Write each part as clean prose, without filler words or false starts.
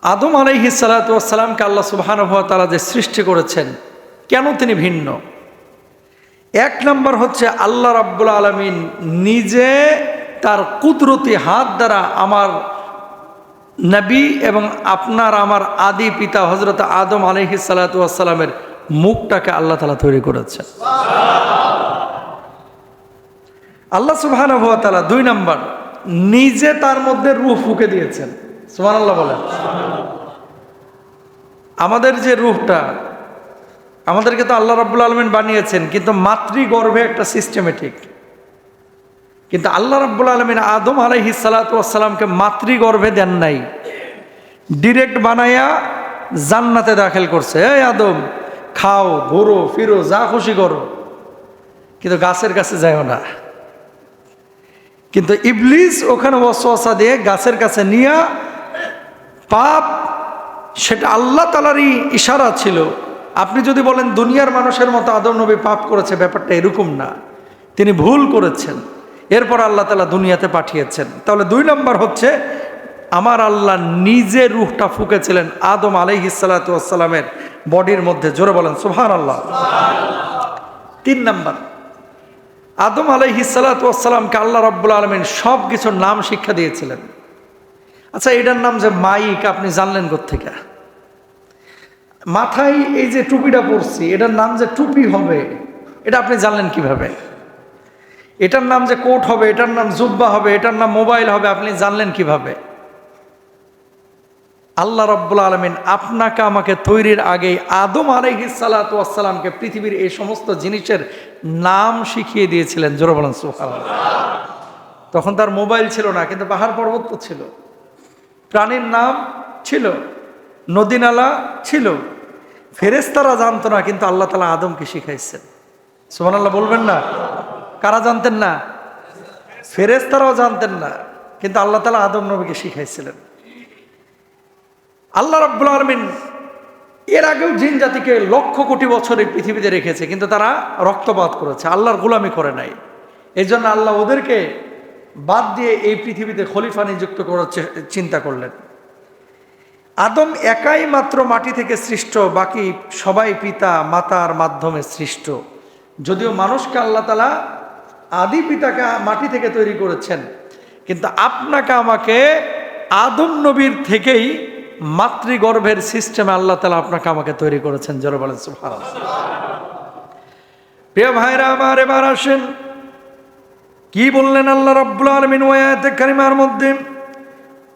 আদম আলাইহিস সালাতু ওয়াস সালামকে আল্লাহ সুবহানাহু ওয়া তাআলা যে সৃষ্টি করেছেন, কেন তিনি ভিন্ন? এক নম্বর হচ্ছে আল্লাহ রাব্বুল আলামিন নিজে তার কুদরতি হাত দ্বারা আমার নবী এবং আপনার আমার আদি পিতা হযরত আদম আলাইহিস সালাতু ওয়াস সালামের মুখটাকে আল্লাহ তাআলা তৈরি করেছেন। আল্লাহ সুবহানাহু ওয়া তাআলা দুই নম্বর নিজে তার মধ্যে রূহ ফুঁকে দিয়েছেন। সুবহানাল্লাহ বলেন। আমাদের যে রূহটা, আমাদেরকে তো আল্লাহ রাব্বুল আলামিন বানিয়েছেন, কিন্তু মাতৃগর্ভে একটা সিস্টেমেটিক। কিন্তু আল্লাহ রাব্বুল আলামিন আদম আলাইহিস সালাতু ওয়াস সালামকে মাতৃগর্ভে দেন নাই, ডিরেক্ট বানায়া জান্নাতে দাখিল করছে। এই আদম, খাও, ঘুরো ফিরো, যা খুশি করো, কিন্তু গাছের কাছে যায়ও না। কিন্তু ইবলিস ওখানে ওয়াসওয়াসা দিয়ে গাছের কাছে নিয়ে পাপ, সেটা আল্লাহ তাআলারই ইশারা ছিল। আপনি যদি বলেন দুনিয়ার মানুষের মতো আদম নবী পাপ করেছে, ব্যাপারটা এরকম না, তিনি ভুল করেছেন, এরপর আল্লাহ তাআলা দুনিয়াতে পাঠিয়েছেন। তাহলে দুই নম্বর হচ্ছে আমার আল্লাহ নিজে রূহটা ফুঁকেছিলেন আদম আলাইহিস সালাতু ওয়াস সালামের বডির মধ্যে। জোরে বলেন সুবহানাল্লাহ। তিন নম্বর, আদম আলাইহিস সালাতু ওয়াস সালামকে আল্লাহ রাব্বুল আলামিন সব কিছুর নাম শিক্ষা দিয়েছিলেন। আচ্ছা, এটার নাম যে মাইক, আপনি জানলেন কোত্থেকে? মাথায় এই যে টুপিটা পরছি, এটার নাম যে টুপি হবে, এটা আপনি জানলেন কিভাবে? এটার নাম যে কোট হবে, এটার নাম জুব্বা হবে, এটার নাম মোবাইল হবে, আপনি জানলেন কিভাবে? আল্লাহ রাব্বুল আলামিন আপনাকে আমাকে তৈরির আগেই আদম আলাইহিস সালাতু ওয়াস সালামকে পৃথিবীর এই সমস্ত জিনিসের নাম শিখিয়ে দিয়েছিলেন। জোরে বলেন সুবহানাল্লাহ। তখন তার মোবাইল ছিল না, কিন্তু পাহাড় পর্বত তো ছিল, প্রাণীর নাম ছিল, নদী নালা ছিল। ফেরেশতারা জানতো না, কিন্তু আল্লাহ তাআলা আদমকে শিখাইছেন। সুবহানাল্লাহ বলবেন না? কারা জানতেন না? ফেরেশতারাও জানতেন না, কিন্তু আল্লাহ তাআলা আদম নবীকে শিখাইছিলেন। আল্লাহ রাব্বুল আলামিন এর আগেও জিন জাতিকে লক্ষ কোটি বছর এই পৃথিবীতে রেখেছে, কিন্তু তারা রক্তপাত করেছে, আল্লাহর গোলামি করে নাই। এই জন্য আল্লাহ ওদেরকে বাদ দিয়ে এই পৃথিবীতে খলিফা নিযুক্ত করার চিন্তা করলেন। আদম একাই মাত্র মাটি থেকে সৃষ্ট, বাকি সবাই পিতা মাতার মাধ্যমে সৃষ্ট। যদিও মানুষকে আল্লাহ তাআলা আদি পিতাকে মাটি থেকে তৈরি করেছেন, কিন্তু আপনাকে আমাকে আদম নবীর থেকেই মাতৃগর্ভের সিস্টেমে আল্লাহ তাআলা আপনাকে আমাকে তৈরি করেছেন। জোরে বলেন সুবহানাল্লাহ। প্রিয় ভাইরা আমার, এবার আসেন কি বললেন আল্লাহ রাব্বুল আলামিন আয়াতে কারিমার মধ্যে,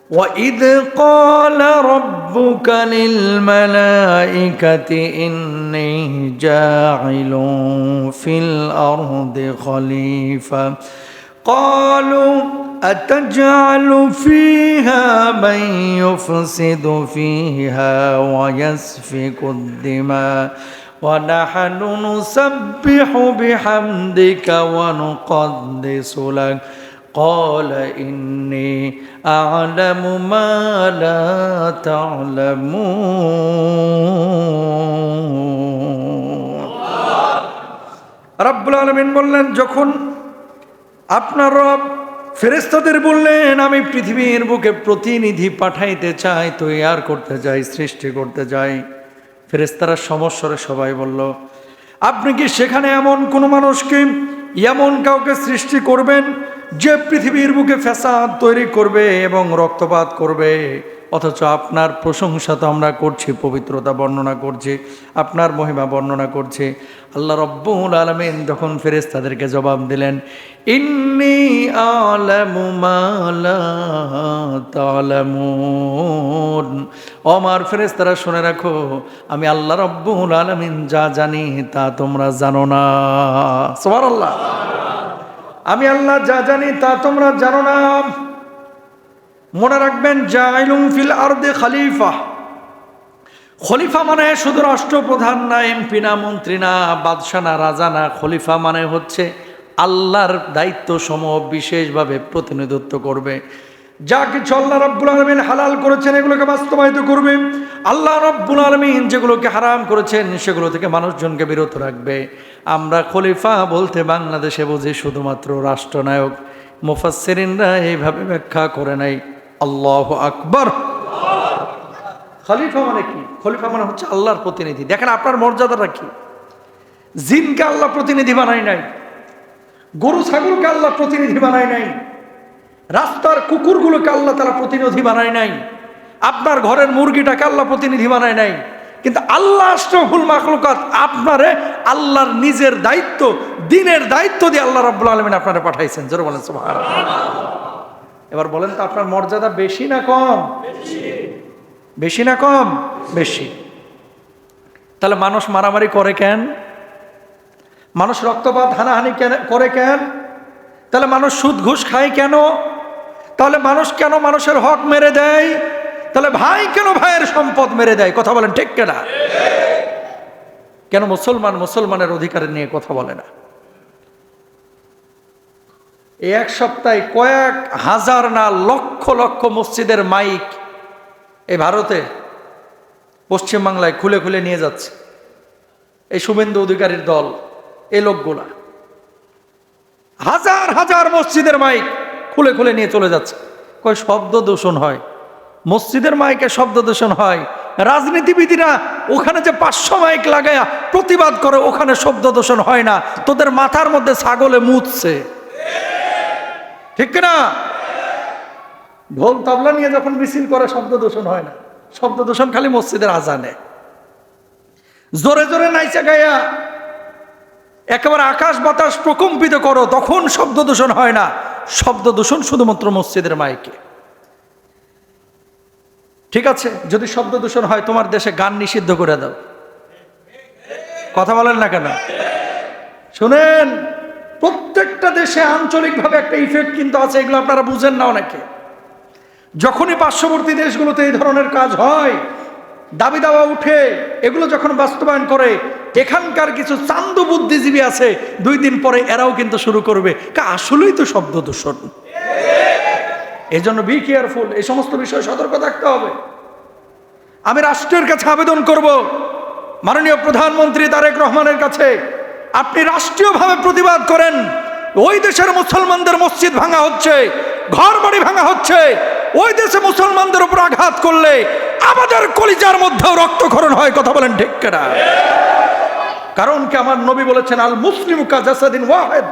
وَإِذْ قَالَ رَبُّكَ لِلْمَلَائِكَةِ إِنِّي جَاعِلٌ فِي الْأَرْضِ خَلِيفَةً قَالُوا أَتَجْعَلُ فِيهَا مَن يُفْسِدُ فِيهَا وَيَسْفِكُ الدِّمَاءَ وَنَحْنُ نُسَبِّحُ بِحَمْدِكَ وَنُقَدِّسُ لَكَ قال إني أعلم ما لا تعلمون। রব্বুল আলামিন বললেন, যখন আপনার রব ফেরেশতাদের বললেন আমি পৃথিবীর বুকে প্রতিনিধি পাঠাইতে চাই, তৈরি করতে চাই, সৃষ্টি করতে চাই, ফেরেশতারা সমস্বরে সবাই বলল, আপনি কি সেখানে এমন কোন মানুষকে, এমন কাউকে সৃষ্টি করবেন যে পৃথিবীর বুকে ফ্যাসাদ তৈরি করবে এবং রক্তপাত করবে? অথচ আপনার প্রশংসা তো আমরা করছি, পবিত্রতা বর্ণনা করছি, আপনার মহিমা বর্ণনা করছি। আল্লাহ রাব্বুল আলামিন যখন ফেরেশতাদেরকে জবাব দিলেন, ইন্নী আ'লামু মা লা তা'লামুন, আমার ফেরেশতারা শুনে রাখো, আমি আল্লাহ রাব্বুল আলামিন যা জানি তা তোমরা জানো না। সুবহানাল্লাহ। আমি আল্লাহ যা জানি তা তোমরা জানো না। মনে রাখবেন, জাইলুম ফিল আরদে খলিফা। খলিফা মানে শুধু রাষ্ট্রপ্রধান না, এমপি না, মন্ত্রী না, বাদশাহ না, রাজা না। খলিফা মানে হচ্ছে আল্লাহর দায়িত্ব সমূহ বিশেষভাবে প্রতিনিধিত্ব করবে। যা কিছু আল্লাহ রাব্বুল আলামিন হালাল করেছেন এগুলোকে বাস্তবায়িত করবে, আল্লাহ রাব্বুল আলামিন যেগুলোকে হারাম করেছেন সেগুলো থেকে মানুষজনকে বিরত রাখবে। আমরা খলিফা বলতে বাংলাদেশে বুঝি শুধুমাত্র রাষ্ট্রনায়ক। মুফাসসিরিনরা এইভাবে ব্যাখ্যা করে নাই। আল্লাহু আকবার। খলিফা মানে কি? খলিফা মানে হচ্ছে আল্লাহর প্রতিনিধি। দেখেন আপনার মর্যাদাটা কি। জিনকে আল্লাহ প্রতিনিধি বানায় নাই, গরু ছাগলকে আল্লাহ প্রতিনিধি বানায় নাই, রাস্তার কুকুরগুলোকে আল্লাহ তাআলা প্রতিনিধি বানায় নাই, আপনার ঘরের মুরগিটাকে আল্লাহ প্রতিনিধি বানায় নাই। কিন্তু আল্লাহ আশরাফুল মাখলুকাত আপনারে আল্লাহর নিজের দায়িত্ব, দ্বীনের দায়িত্ব দিয়ে আল্লাহ রাব্বুল আলামিন আপনারে পাঠাইছেন। জোরে বলেন সুবহানাল্লাহ। এবার বলেন তো আপনার মর্যাদা বেশি না কম? বেশি না কম? বেশি। তাহলে মানুষ মারামারি করে কেন? মানুষ রক্তপাত হানাহানি কেন করে কেন? তাহলে মানুষ সুদ ঘুষ খায় কেন? তাহলে মানুষ কেন মানুষের হক মেরে দেয়? তাহলে ভাই কেন ভাইয়ের সম্পদ মেরে দেয়? কথা বলেন ঠিক কিনা? কেন মুসলমান মুসলমানের অধিকার নিয়ে কথা বলে না? এই এক সপ্তাহে কয়েক হাজার না লক্ষ লক্ষ মসজিদের মাইক এই ভারতে পশ্চিমবাংলায় খুলে খুলে নিয়ে যাচ্ছে এই শুভেন্দু অধিকারীর দল। এই লোকগুলা হাজার হাজার মসজিদের মাইক খুলে খুলে নিয়ে চলে যাচ্ছে। কয় শব্দ দূষণ হয়। মসজিদের মাইকে শব্দ দূষণ হয়, রাজনীতিবিদরা ওখানে যে 500 মাইক লাগায়া প্রতিবাদ করে ওখানে শব্দ দূষণ হয় না। তোদের মাথার মধ্যে ছাগলে মুতছে, ঠিক না? ঢোল তবলা নিয়ে যখন মিছিল করে শব্দ দূষণ হয় না, শব্দ দূষণ খালি মসজিদের আজানে। জোরে জোরে নাইচা গায়া একেবারে আকাশ বাতাস প্রকম্পিত করো, তখন শব্দ দূষণ হয় না। শব্দ দূষণ শুধুমাত্র মসজিদের মাইকে। ঠিক আছে, যদি শব্দ দূষণ হয় তোমার দেশে গান নিষিদ্ধ করে দাও। কথা বলেন না কেন? শুনেন, প্রত্যেকটা দেশে আঞ্চলিকভাবে একটা ইফেক্ট কিন্তু আছে, এগুলো আপনারা বুঝেন না অনেকে। যখনই পার্শ্ববর্তী দেশগুলোতে এই ধরনের কাজ হয়, দাবি দাওয়া উঠে, এগুলো যখন বাস্তবায়ন করে, এখানকার কিছু চান্দু বুদ্ধিজীবী আছে, 2 দিন পরে এরাও কিন্তু শুরু করবে আসলেই তো শব্দ দূষণ। এই জন্য বি কেয়ারফুল, এই সমস্ত বিষয়ে সতর্ক থাকতে হবে। আমি রাষ্ট্রের কাছে আবেদন করব, মাননীয় প্রধানমন্ত্রী তারেক রহমানের কাছে, আপনি রাষ্ট্রীয়ভাবে প্রতিবাদ করেন। ওই দেশের মুসলমানদের মসজিদ ভাঙা হচ্ছে, ঘর বাড়ি ভাঙা হচ্ছে, ওই দেশে মুসলমানদের উপর আঘাত করলে আমাদের কলিজার মধ্যেও রক্তক্ষরণ হয়। কথা বলেন ঠিক কিনা? কারণ কি আমার নবী বলেছেন, আল মুসলিমু কাজাসাদিন ওয়াহিদ,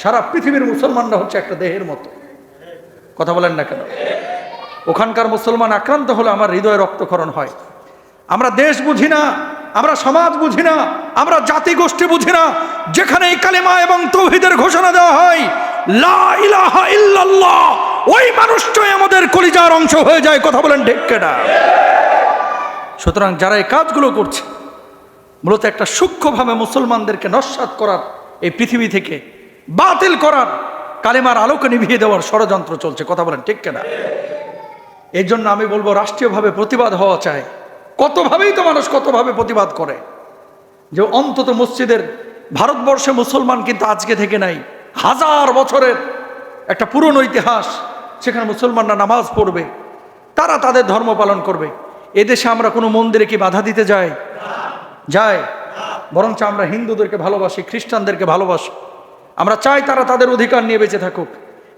সারা পৃথিবীর মুসলমানরা হচ্ছে একটা দেহের মতো। কথা বলেন না কেন? ওখানকার মুসলমান আক্রান্ত হলে আমার হৃদয়ে রক্তক্ষরণ হয়। আমরা দেশ বুঝি না, আমরা সমাজ বুঝি না, আমরা জাতি গোষ্ঠী বুঝি না। যেখানে এই কালিমা এবং তাওহীদের ঘোষণা দেওয়া হয়, লা ইলাহা ইল্লাল্লাহ, ওই মানুষটাই আমাদের কলিজার অংশ হয়ে যায়। কথা বলেন ঠিক কিনা? সুতরাং যারা এই কাজগুলো করছে, মূলত একটা সূক্ষ্মভাবে মুসলমানদেরকে নস্যাৎ করার, এই পৃথিবী থেকে বাতিল করার, কালিমার আলোকে নিভিয়ে দেওয়ার ষড়যন্ত্র চলছে। কথা বলেন ঠিক কিনা? এই জন্য আমি বলবো, রাষ্ট্রীয়ভাবে প্রতিবাদ হওয়া চাই। কতভাবেই তো মানুষ কতভাবে প্রতিবাদ করে, যে অন্তত মসজিদের, ভারতবর্ষে মুসলমান কিন্তু আজকে থেকে নাই, হাজার বছরের একটা পুরনো ইতিহাস। সেখানে মুসলমানরা নামাজ পড়বে, তারা তাদের ধর্ম পালন করবে। এদেশে আমরা কোনো মন্দিরে কি বাধা দিতে যাই? যায়? বরঞ্চ আমরা হিন্দুদেরকে ভালোবাসি, খ্রিস্টানদেরকে ভালোবাসি। আমরা চাই তারা তাদের অধিকার নিয়ে বেঁচে থাকুক।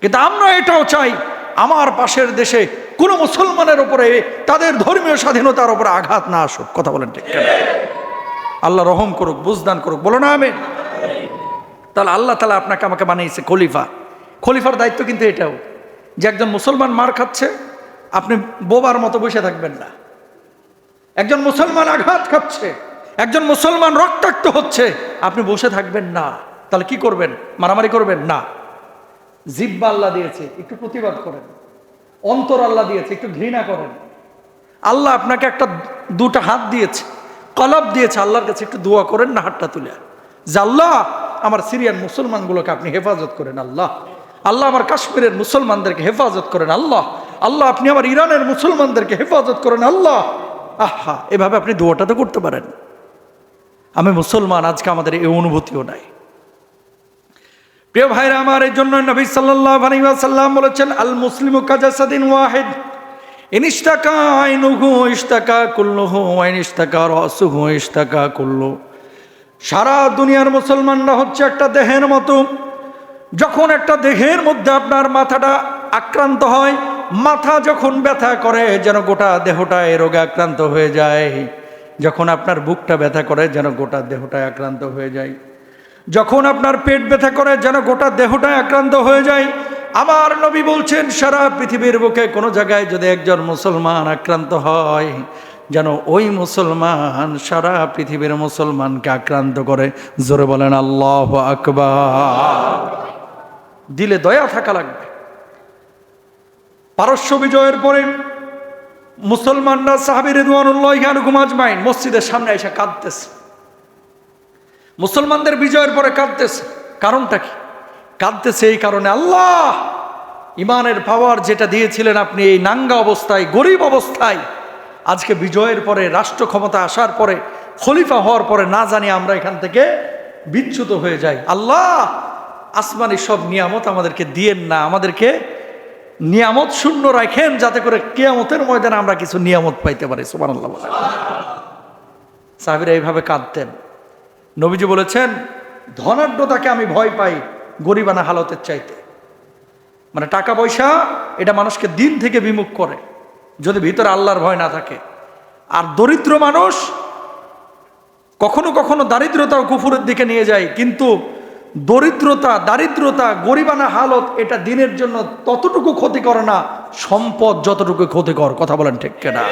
কিন্তু আমরা এটাও চাই আমার পাশের দেশে কোনো মুসলমানের উপরে তাদের ধর্মীয় স্বাধীনতার উপরে আঘাত না আসুক। কথা বলেন ঠিক কিনা? আল্লাহ রহম করুক, বুঝদান করুক, বলো না আমিন। তাহলে আল্লাহ তাআলা আপনাকে আমাকে বানিয়েছে খলিফা। খলিফার দায়িত্ব কিন্তু এটাও, যে একজন মুসলমান মার খাচ্ছে, আপনি বোবার মতো বসে থাকবেন না। একজন মুসলমান আঘাত খাচ্ছে, একজন মুসলমান রক্তাক্ত হচ্ছে, আপনি বসে থাকবেন না। তাহলে কি করবেন? মারামারি করবেন না। জিহ্বা আল্লাহ দিয়েছে, একটু প্রতিবাদ করেন। অন্তর আল্লাহ দিয়েছে, একটু ঘৃণা করেন। আল্লাহ আপনাকে একটা 2টা হাত দিয়েছে, কলব দিয়েছে, আল্লাহর কাছে একটু দোয়া করেন না, হাতটা তুলে, যে আল্লাহ আমার সিরিয়ান মুসলমানগুলোকে আপনি হেফাজত করেন। আল্লাহ, আল্লাহ আমার কাশ্মীরের মুসলমানদেরকে হেফাজত করেন। আল্লাহ, আল্লাহ আপনি আমার ইরানের মুসলমানদেরকে হেফাজত করেন। আল্লাহ, আহা, এভাবে আপনি দোয়াটা তো করতে পারেন। আমি মুসলমান, আজকে আমাদের এই অনুভূতিও নাই। প্রিয় ভাইরা আমার, এই জন্য নবী সাল্লাল্লাহু আলাইহি ওয়াসাল্লাম বলেছেন, আল মুসলিমু কাজাসাদিন ওয়াহিদ, ইনিশতাকা আইনুহু ইশতাকা কুল্লুহু ওয়া ইনিশতাকা রাসুহু ইশতাকা কুল্লু। সারা দুনিয়ার মুসলমানরা হচ্ছে একটা দেহের মতো। যখন একটা দেহের মধ্যে আপনার মাথাটা আক্রান্ত হয়, মাথা যখন ব্যথা করে যেন গোটা দেহটায় রোগে আক্রান্ত হয়ে যায়, যখন আপনার বুকটা ব্যথা করে যেন গোটা দেহটায় আক্রান্ত হয়ে যায়, যখন আপনার পেট ব্যথা করে যেন গোটা দেহটায় আক্রান্ত হয়ে যায়। আমার নবী বলছেন সারা পৃথিবীর বুকে কোনো জায়গায় যদি একজন মুসলমান আক্রান্ত হয়, যেন ওই মুসলমান সারা পৃথিবীর মুসলমানকে আক্রান্ত করে। জোরে বলেন আল্লাহু আকবার। দিলে দয়া থাকা লাগবে। পারস্য বিজয়ের পরে মুসলমানরা সাহাবী রিদওয়ানুল্লাহি আলাইহিম আজমাইন মসজিদের সামনে এসে কাঁদতেছে। মুসলমানদের বিজয়ের পরে কাঁদতেছে। কারণটা কি? কাঁদতেছে এই কারণে, আল্লাহ ইমানের পাওয়ার যেটা দিয়েছিলেন আপনি এই নাঙ্গা অবস্থায়, গরিব অবস্থায়, আজকে বিজয়ের পরে, রাষ্ট্র ক্ষমতা আসার পরে, খলিফা হওয়ার পরে না জানি আমরা এখান থেকে বিচ্যুত হয়ে যাই। আল্লাহ আসমানি সব নিয়ামত আমাদেরকে দিয়েন না, আমাদেরকে নিয়ামত শূন্য রাখেন, যাতে করে কিয়ামতের ময়দানে আমরা কিছু নিয়ামত পাইতে পারি। সুবহানাল্লাহ। সাহাবীরা এইভাবে কাঁদতেন। নবীজি বলেছেন, ধনাঢ্যতাকে আমি ভয় পাই গরিবানা হালতের চাইতে। মানে টাকা পয়সা এটা মানুষকে দিন থেকে বিমুখ করে যদি ভিতরে আল্লাহর ভয় না থাকে। আর দরিদ্র মানুষ কখনো কখনো দারিদ্রতা ও কুফুরের দিকে নিয়ে যায়, কিন্তু দারিদ্রতা গরিবানা হালত এটা দিনের জন্য ততটুকু ক্ষতি করে না সম্পদ যতটুকু ক্ষতিকর। কথা বলেন ঠিক কিনা?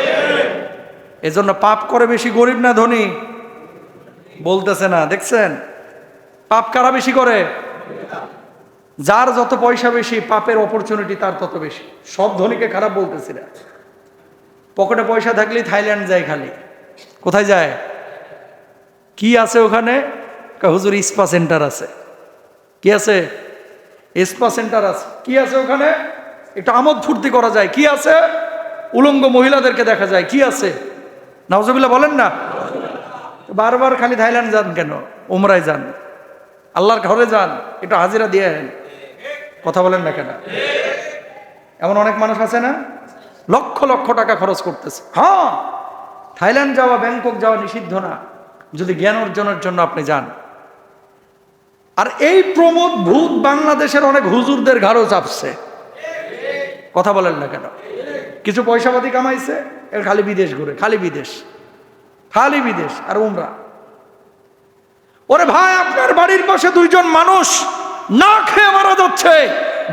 এজন্য পাপ করে বেশি গরিব না ধনী? বলতেছে না, দেখছেন? পাপ কারা বেশি করে? যার যত পয়সা বেশি, পাপের অপরচুনিটি তার তত বেশি। সব ধনীকে খারাপ বলতেছি না। পকেটে পয়সা থাকলেই থাইল্যান্ড যায় খালি। কোথায় যায়? কি আছে ওখানে? হুজুর স্পা সেন্টার আছে। কি আছে? স্পা সেন্টার আছে। কি আছে ওখানে? একটু আমোদ ফুর্তি করা যায়। কি আছে? উলঙ্গ মহিলাদেরকে দেখা যায়। কি আছে? নাউজুবিল্লাহ বলেন না। বারবার খালি থাইল্যান্ড যান কেন? উমরায় যান, আল্লাহর ঘরে যান, একটু হাজিরা দিয়ে। কথা বলেন না কেন? এমন অনেক মানুষ আছে না, লক্ষ লক্ষ টাকা খরচ করতেছে। হ্যাঁ, থাইল্যান্ড যাওয়া, ব্যাংকক যাওয়া নিষিদ্ধ না, যদি জ্ঞান অর্জনের জন্য আপনি যান। আর এই প্রমোদ ভূত বাংলাদেশের অনেক হুজুরদের ঘাড়ও চাপছে। কথা বলেন না কেন? কিছু পয়সাপাতি কামাইছে, এর খালি বিদেশ ঘুরে, খালি বিদেশ আর উমরা। ওরে ভাই, আপনার বাড়ির পাশে দুইজন মানুষ না খেয়ে মারা যাচ্ছে,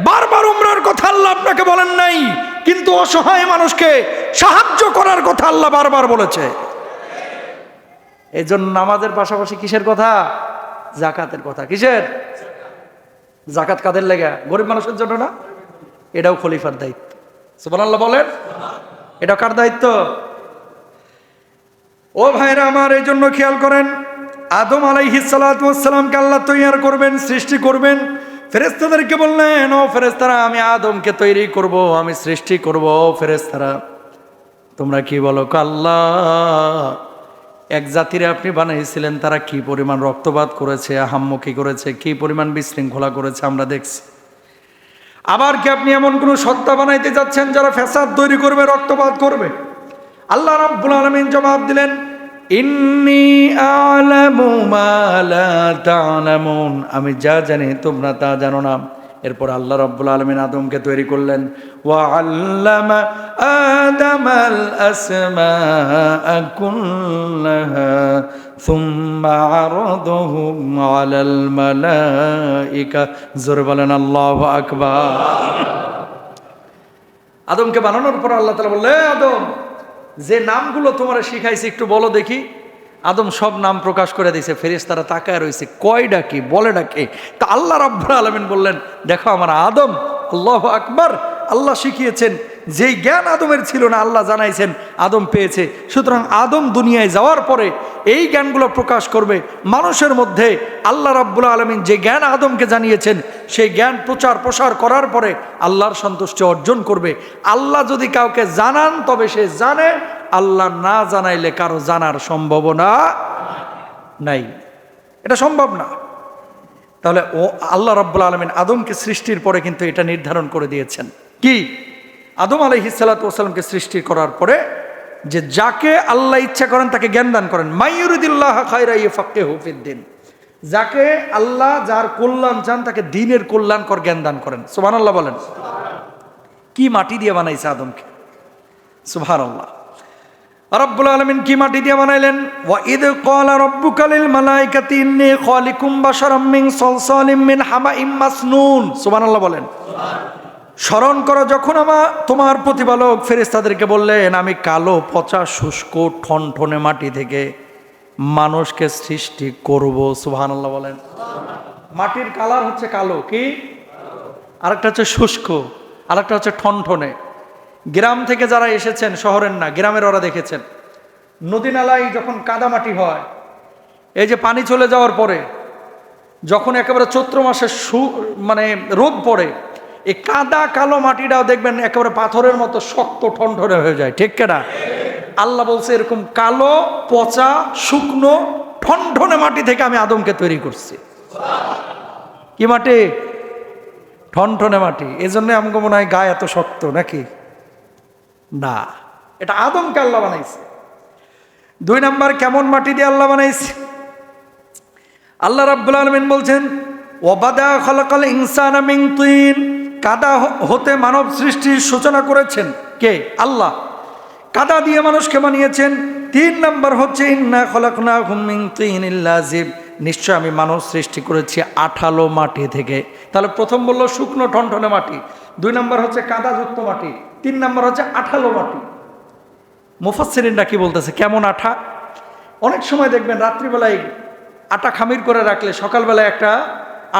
বারবার উমরার কথা আল্লাহ আপনাকে বলেন নাই, কিন্তু অসহায় মানুষকে সাহায্য করার কথা আল্লাহ বারবার বলেছে। এই জন্য নামাজের পাশাপাশি কিসের কথা? জাকাতের কথা। কিসের? জাকাত কাদের লেগে? গরিব মানুষের জন্য না? এটাও খলিফার দায়িত্ব। সুবহানাল্লাহ বলেন। এটা কার দায়িত্ব? ও ভাইরা আমার, এই জন্য খেয়াল করেন, আদম আলাইহিস সালাতু ওয়াস সালামকে আল্লাহ তৈয়ার করবেন, সৃষ্টি করবেন। ফেরেশতাদেরকে বললেন, ও ফেরেশতারা, আমি আদমকে তৈরি করব, আমি সৃষ্টি করব। ফেরেশতারা তোমরা কি বলো? আল্লাহ এক জাতিরে আপনি বানাইছিলেন, তারা কি পরিমাণ রক্তপাত করেছে, আহাম্মকি করেছে, কি পরিমাণ বিশৃঙ্খলা করেছে আমরা দেখছি। আবার কি আপনি এমন কোন সত্তা বানাইতে যাচ্ছেন যারা ফ্যাসাদ তৈরি করবে, রক্তপাত করবে? আল্লাহ রাব্বুল আলামিন জবাব দিলেন, ইন্নী আ'লামু মা লা তা'লামুন, আমি যা জানি তোমরা তা জানো না। এরপর আল্লাহ রাব্বুল আলামিন আদমকে তৈরি করলেন। ওয়া আল্লামা আদামাল আসমাআ কুল্লাহা সুম্মা আরাদাহুম আলাল মালাইকা। জোরে বলেন আল্লাহু আকবার। আদমকে বানানোর পর আল্লাহ তাআলা বললেন, আদম, যে নামগুলো তোমার শিখাইছি একটু বলো দেখি। আদম সব নাম প্রকাশ করে দিয়েছে। ফেরেশতারা তাকায় রয়েছে, কয়টা কি বলে ডাকে। তা আল্লাহ রাব্বুল আলামিন বললেন, দেখো আমার আদম, আল্লাহু আকবার, আল্লাহ শিখিয়েছেন। যেই জ্ঞান আদমের ছিল না আল্লাহ জানাইছেন, আদম পেয়েছে। সুতরাং আদম দুনিয়ায় যাওয়ার পরে এই জ্ঞানগুলো প্রকাশ করবে মানুষের মধ্যে। আল্লাহ রাব্বুল আলামিন যে জ্ঞান আদমকে জানিয়েছেন, সেই জ্ঞান প্রচার প্রসার করার পরে আল্লাহর সন্তুষ্টি অর্জন করবে। আল্লাহ যদি কাউকে জানান তবে সে জানে, আল্লাহ না জানাইলে কারো জানার সম্ভাবনা নাই। এটা সম্ভব না। তাহলে ও আল্লাহ রাব্বুল আলামিন আদমকে সৃষ্টির পরে কিন্তু এটা নির্ধারণ করে দিয়েছেন। কি? আদম আলাইহিস সালাতু ওয়াস সালামকে সৃষ্টি করার পরে যে যাকে আল্লাহ ইচ্ছা করেন তাকে জ্ঞান দান করেন। মাইয়ুরিদিল্লাহু খায়রা ইয়াফাক্কিহু ফিদ্দিন, যাকে আল্লাহ যার কল্যাণ চান তাকে দ্বীনের কল্যাণকর জ্ঞান দান করেন। সুবহানাল্লাহ বলেন। কি মাটি দিয়ে বানাইছে আদমকে? সুবহানাল্লাহ। রব্বুল আলামিন কি মাটি দিয়ে বানাইলেন? ওয়া ইদ ক্বালা রাব্বুকা লিল মালাইকাতি ইন্নী খালিকুম বাশারাম মিন সালসালিম মিন হামাইম মাসনুন। সুবহানাল্লাহ বলেন। স্মরণ করো যখন তোমার প্রতিপালক ফেরেশতাদেরকে বললেন আমি কালো পচা শুষ্ক ঠনঠনে মাটি থেকে মানুষকে সৃষ্টি করব। সুবহানাল্লাহ বলেন। মাটির কালার হচ্ছে কালো, কি? আরেকটা হচ্ছে শুষ্ক, আরেকটা হচ্ছে ঠনঠনে। গ্রাম থেকে যারা এসেছেন, শহরের না, গ্রামের ওরা দেখেছেন নদী নালায় যখন কাদা মাটি হয়, এই যে পানি চলে যাওয়ার পরে যখন একেবারে চৈত্র মাসে মানে রোদ পড়ে, এই কাদা কালো মাটিটাও দেখবেন একেবারে পাথরের মতো শক্ত ঠনঠনে হয়ে যায়, ঠিক কিনা? আল্লাহ বলছে এরকম কালো পচা শুকনো ঠনঠনে মাটি থেকে আমি আদমকে তৈরি করছি। কি মাটি? ঠনঠনে মাটি। এই জন্য আমাকে মনে হয় গায়ে এত শক্ত, নাকি? না, এটা আদমকে আল্লাহ বানাইছে। 2 নাম্বার, কেমন মাটি দিয়ে আল্লাহ বানাইছে? আল্লাহ রাব্বুল আলামিন বলছেন ওয়াবাদা খালাকাল ইনসানা মিন তিন। কাদা হতে মানব সৃষ্টির সূচনা করেছেন কে? আল্লাহ। কাদা দিয়ে মানুষকে বানিয়েছেন। 3 নাম্বার হচ্ছে ইন্না খালাকনাকুম মিন তিনিল লাযিব। নিশ্চয় আমি মানুষ সৃষ্টি করেছি আঠালো মাটি থেকে। তাহলে প্রথম বলল শুকনো ঠনঠনে মাটি, 2 নাম্বার হচ্ছে কাদাযুক্ত মাটি, 3 নাম্বার হচ্ছে আঠালো মাটি। মুফাসসিরিনরা কি বলতেছে? কেমন আঠা? অনেক সময় দেখবেন রাত্রিবেলায় আটা খামির করে রাখলে সকালবেলায় একটা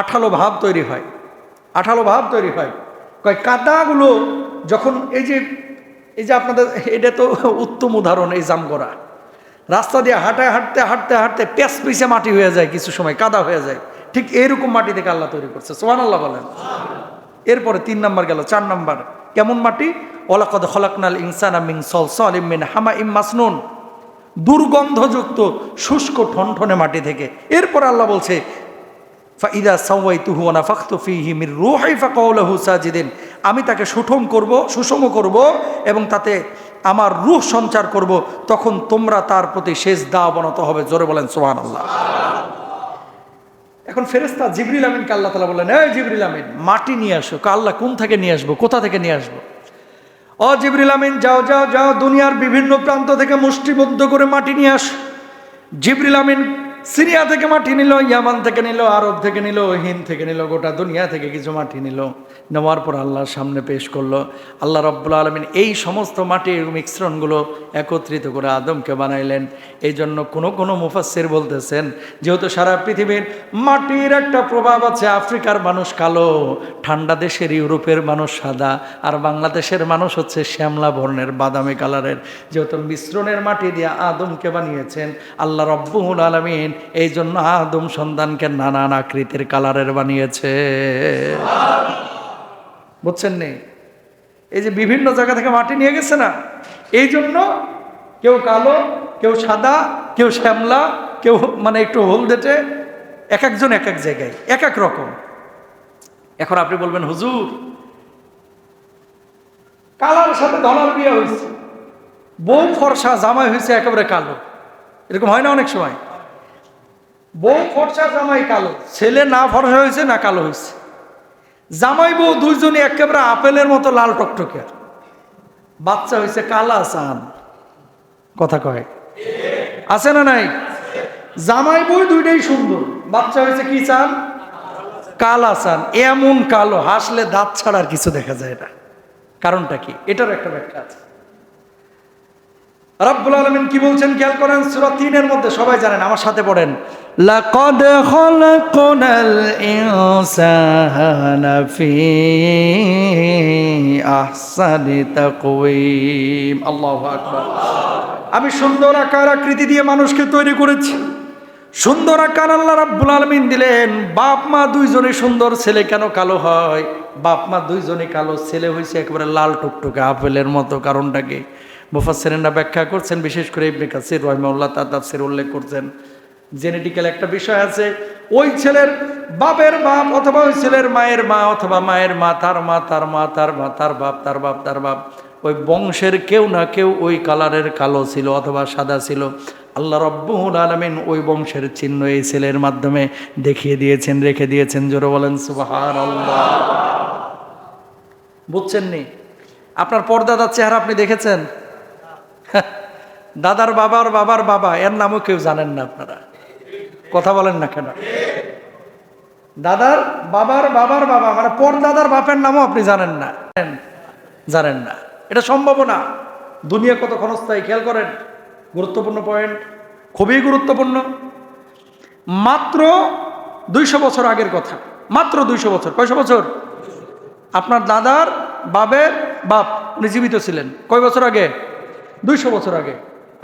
আঠালো ভাব তৈরি হয়, আঠালো ভাব তৈরি হয়। কয় কাদাগুলো যখন এই যে আপনাদের এটা তো উত্তম উদাহরণ, এই জামগড়া রাস্তা দিয়ে হাঁটায় হাঁটতে হাঁটতে হাঁটতে পেঁচ পিছে মাটি হয়ে যায়, কিছু সময় কাদা হয়ে যায়। ঠিক এইরকম মাটি থেকে আল্লাহ তৈরি করছে। সুবহানাল্লাহ বলেন। এরপরে 3 নাম্বার গেল। 4 নাম্বার কেমন মাটি? ওয়ালাকাদ খালাকনাল ইনসানা মিন সালসালিম মিন হামাইম মাসনুন। দুর্গন্ধযুক্ত শুষ্ক ঠনঠনে মাটি থেকে। এরপর আল্লাহ বলছে ফাইদা সাওয়াইতুহু ওয়া নাফাখতু ফীহি মির রূহি ফাকাউ লাহু সাজিদিন। আমি তাকে সুষম করব এবং তাতে আমার রূহ সঞ্চার করব, তখন তোমরা তার প্রতি সেজদা অবনত হবে। জোরে বলেন সুবহানাল্লাহ। এখন ফেরেশতা জিবরিল আমিনকে আল্লাহ তাআলা বললেন, এই জিবরিল আমিন মাটি নিয়ে আসো। আল্লাহ কোন থেকে নিয়ে আসবো? কোথা থেকে নিয়ে আসবো? ও জিবরিল আমিন যাও যাও যাও, দুনিয়ার বিভিন্ন প্রান্ত থেকে মুষ্টিবদ্ধ করে মাটি নিয়ে আস। জিবরিল আমিন সিরিয়া থেকে মাটি নিল, ইয়ামান থেকে নিল, আরব থেকে নিল, হিন্দ থেকে নিল, গোটা দুনিয়া থেকে কিছু মাটি নিল। নেওয়ার পর আল্লাহর সামনে পেশ করলো। আল্লাহ রাব্বুল আলামিন এই সমস্ত মাটির মিশ্রণগুলো একত্রিত করে আদমকে বানাইলেন। এই জন্য কোনো মুফাসসির বলতেছেন যেহেতু সারা পৃথিবীর মাটির একটা প্রভাব আছে, আফ্রিকার মানুষ কালো, ঠান্ডা দেশের ইউরোপের মানুষ সাদা, আর বাংলাদেশের মানুষ হচ্ছে শ্যামলা বর্ণের বাদামি কালারের। যেহেতু মিশ্রণের মাটি দিয়ে আদমকে বানিয়েছেন আল্লাহ রাব্বুল আলামিন, এই জন্য আদম সন্তানকে নানান আকৃতির কালারের বানিয়েছে। বুঝছেন নি? এই যে বিভিন্ন জায়গা থেকে মাটি নিয়ে গেছে না, এই জন্য কেউ কালো, কেউ সাদা, কেউ শ্যামলা, কেউ মানে একটু হলদেটে, এক একজন এক এক জায়গায় এক এক রকম। এখন আপনি বলবেন হুজুর কালার সাথে ধলার বিয়ে হয়েছে, বউ ফর্সা জামাই হয়েছে একেবারে কালো, এরকম হয় না অনেক সময়? বউ ফর্সা জামাই কালো, ছেলে না ফর্সা হয়েছে না কালো হয়েছে, জামাই বউ দুইজনই একেবারে আপেলের মতো লাল টকটকে, বাচ্চা হয়েছে কালা চান। কথা কয় আছে না নাই? জামাই বউ দুইটাই সুন্দর, বাচ্চা হয়েছে কি চান? কালা চান। এমন কালো হাসলে দাঁত ছাড়া আর কিছু দেখা যায় না। কারণটা কি? এটার একটা ব্যাখ্যা আছে। রব্বুল আলামিন কি বলছেন খেয়াল করেন, সূরা 3 এর মধ্যে, সবাই জানেন, আমার সাথে পড়েন, লাকাদ খালাকনাল ইনসানা ফি আহসানি তাকওয়িম। আল্লাহু আকবার। আমি সুন্দর আকার আকৃতি দিয়ে মানুষকে তৈরি করেছি। সুন্দর আকার আল্লাহ রাব্বুল আলামিন দিলেন। বাপ মা দুইজনই সুন্দর, ছেলে কেন কালো হয়? বাপ মা দুইজনই কালো, ছেলে হয়েছে একেবারে লাল টুকটুকে আপেলের মতো। কারণটা কি? মুফাসসিরিনরা ব্যাখ্যা করছেন, বিশেষ করে ইবনে কাসির রাহিমাহুল্লাহ তার তাফসীরে উল্লেখ করছেন, জেনেটিক্যাল একটা বিষয় আছে। ওই ছেলের বাপের বাপ অথবা ওই ছেলের মায়ের মা অথবা মায়ের মা, তার মা, তার মা, তার মা, তার বাপ, তার বাপ, তার বাপ, ওই বংশের কেউ না কেউ ওই কালারের কালো ছিল অথবা সাদা ছিল। আল্লাহ রাব্বুল আলামিন ওই বংশের চিহ্ন এই ছেলের মাধ্যমে দেখিয়ে দিয়েছেন, রেখে দিয়েছেন। জোরে বলেন সুবহানাল্লাহ। বুঝছেন নি? আপনার পরদাদার চেহারা আপনি দেখেছেন? দাদার বাবার বাবার বাবা এর নামও কেউ জানেন না আপনারা, কথা বলেন না কেন? দাদার বাবার বাবার বাবা মানে পরদাদার বাপের নামও আপনি জানেন না, জানেন না। এটা সম্ভব না। দুনিয়া কত ক্ষণস্থায়ী, খেয়াল করেন। গুরুত্বপূর্ণ পয়েন্ট, খুবই গুরুত্বপূর্ণ। মাত্র 200 বছর আগের কথা, মাত্র 200 বছর। কয়শো বছর? আপনার দাদার বাবের বাপ উনি জীবিত ছিলেন কয় বছর আগে? 200 বছর আগে।